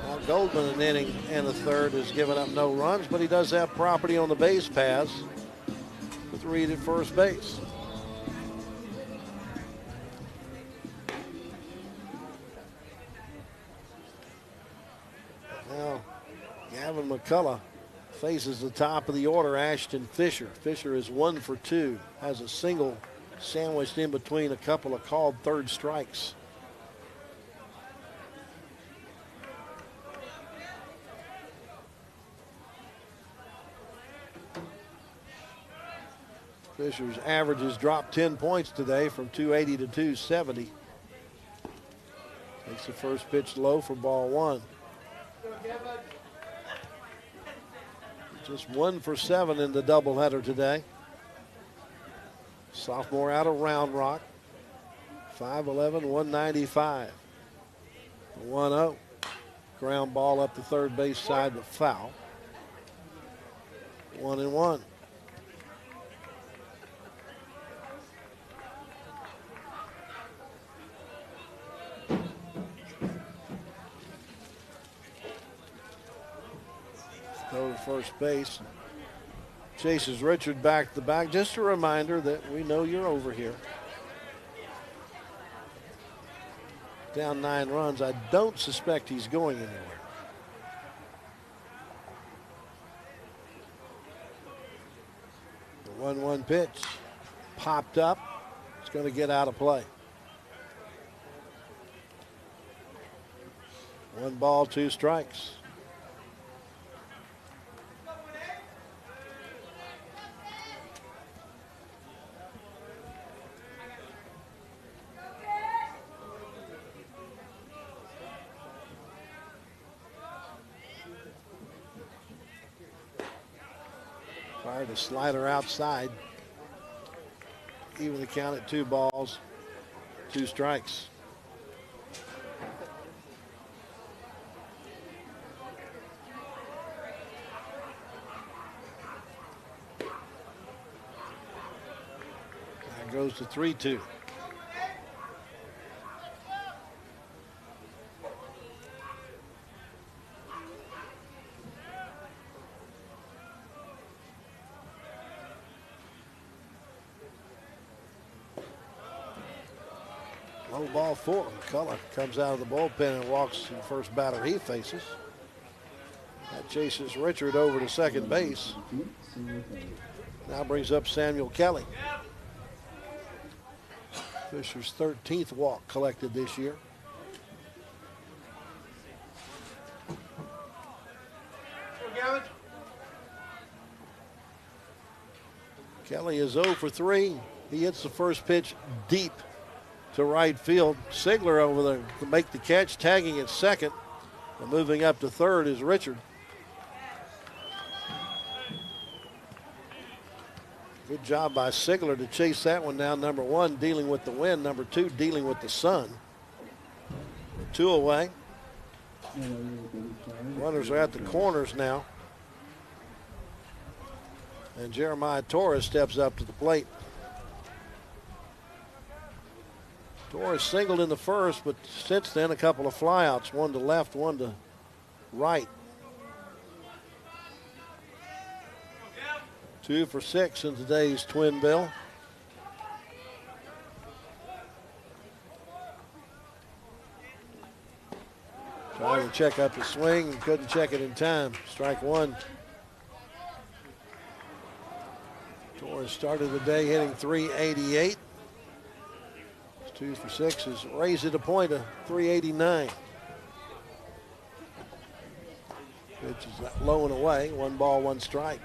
Now Goldman, an inning and a third, has given up no runs, but he does have property on the base paths with Reed at first base. Now, Gavin McCullough faces the top of the order, Ashton Fisher. Fisher is 1 for 2, has a single sandwiched in between a couple of called 3rd strikes. Fisher's average has dropped 10 points today from 280 to 270. Takes the first pitch low for ball 1. Just 1 for 7 in the doubleheader today. Sophomore out of Round Rock. 5'11", 195. 1-0. Ground ball up the third base side, but foul. 1-1. Throw to first base. Chases Richard back to back. Just a reminder that we know you're over here. Down 9 runs. I don't suspect he's going anywhere. The 1-1 pitch popped up. It's going to get out of play. 1 ball, 2 strikes. Fired a slider outside. Even the count at 2 balls, 2 strikes. That goes to 3-2. Low ball 4. McCullough comes out of the bullpen and walks the first batter he faces. That chases Richard over to second base. Now brings up Samuel Kelly. Fisher's 13th walk collected this year. Kelly is 0 for 3. He hits the first pitch deep to right field. Sigler over there to make the catch, tagging at second. And moving up to third is Richard. Good job by Sigler to chase that one down. Number 1, dealing with the wind. Number 2, dealing with the sun. 2 away. Runners are at the corners now. And Jeremiah Torres steps up to the plate. Torres singled in the first, but since then a couple of flyouts, one to left, one to right. 2 for 6 in today's twin bill. Trying to check up the swing, couldn't check it in time. Strike 1. Torres started the day hitting .388. 2 for 6 has raised it a point of .389. Pitch is low and away. 1 ball, 1 strike.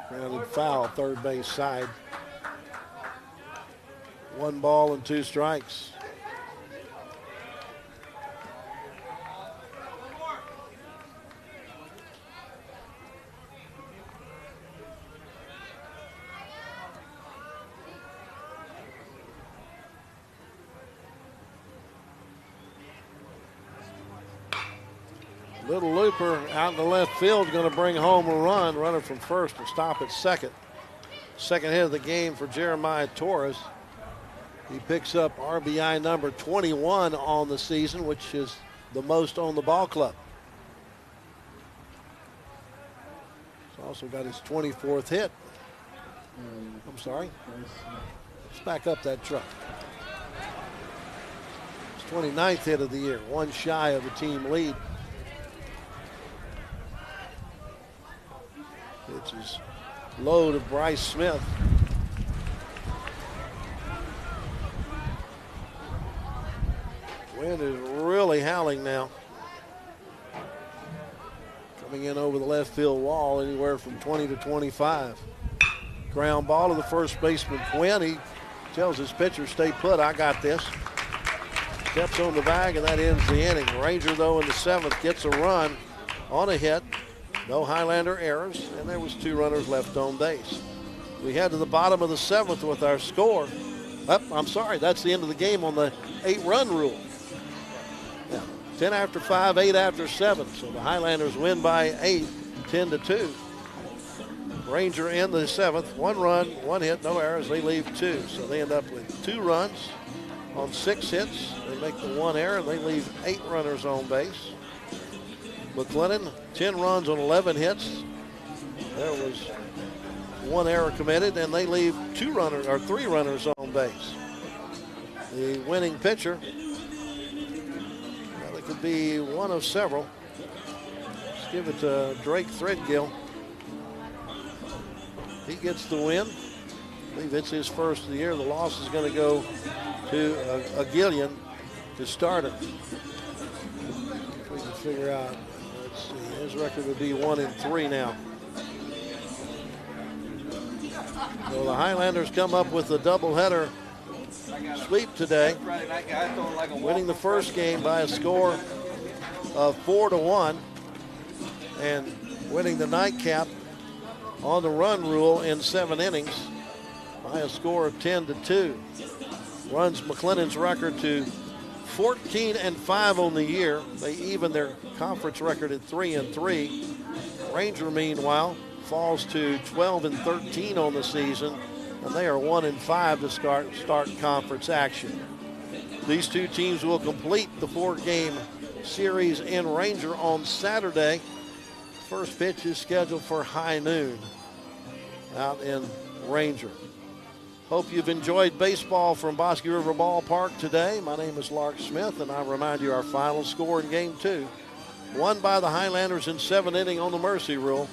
Grounded foul, third base side. 1 ball and 2 strikes. Little looper out in the left field, going to bring home a run. Runner from first will stop at second. Second hit of the game for Jeremiah Torres. He picks up RBI number 21 on the season, which is the most on the ball club. He's also got his 24th hit. I'm sorry. Let's back up that truck. His 29th hit of the year, 1 shy of the team lead. Pitch is low to Bryce Smith. Wind is really howling now. Coming in over the left field wall, anywhere from 20 to 25. Ground ball to the first baseman, Quinn. He tells his pitcher, stay put, I got this. Steps on the bag, and that ends the inning. Ranger, though, in the 7th, gets a run on a hit. No Highlander errors, and there was 2 runners left on base. We head to the bottom of the 7th with our score. I'm sorry, that's the end of the game on the 8-run rule. 10 after 5, 8 after 7. So the Highlanders win by 8, 10-2. Ranger in the 7th, 1 run, 1 hit, no errors. They leave 2. So they end up with 2 runs on 6 hits. They make the 1 error, and they leave 8 runners on base. McLennan, 10 runs on 11 hits. There was 1 error committed, and they leave 3 runners on base. The winning pitcher, it could be one of several. Let's give it to Drake Threadgill. He gets the win. I believe it's his first of the year. The loss is going to go to a Gillian to start it. If we can figure out, let's see, his record would be 1-3 now. So the Highlanders come up with a doubleheader sweep today, winning the first game by a score of 4-1 and winning the nightcap on the run rule in 7 innings by a score of 10-2. Runs McLennan's record to 14-5 on the year. They even their conference record at 3-3. Ranger, meanwhile, falls to 12-13 on the season and they are 1-5 to start conference action. These two teams will complete the 4-game series in Ranger on Saturday. First pitch is scheduled for high noon out in Ranger. Hope you've enjoyed baseball from Bosque River Ballpark today. My name is Lark Smith, and I remind you our final score in Game 2. Won by the Highlanders in 7th inning on the mercy rule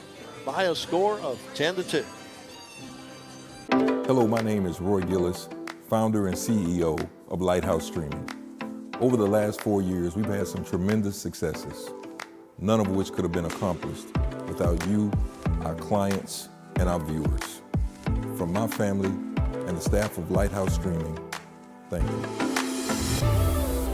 by a score of 10-2. Hello, my name is Roy Gillis, founder and CEO of Lighthouse Streaming. Over the last 4 years, we've had some tremendous successes, none of which could have been accomplished without you, our clients, and our viewers. From my family and the staff of Lighthouse Streaming, thank you.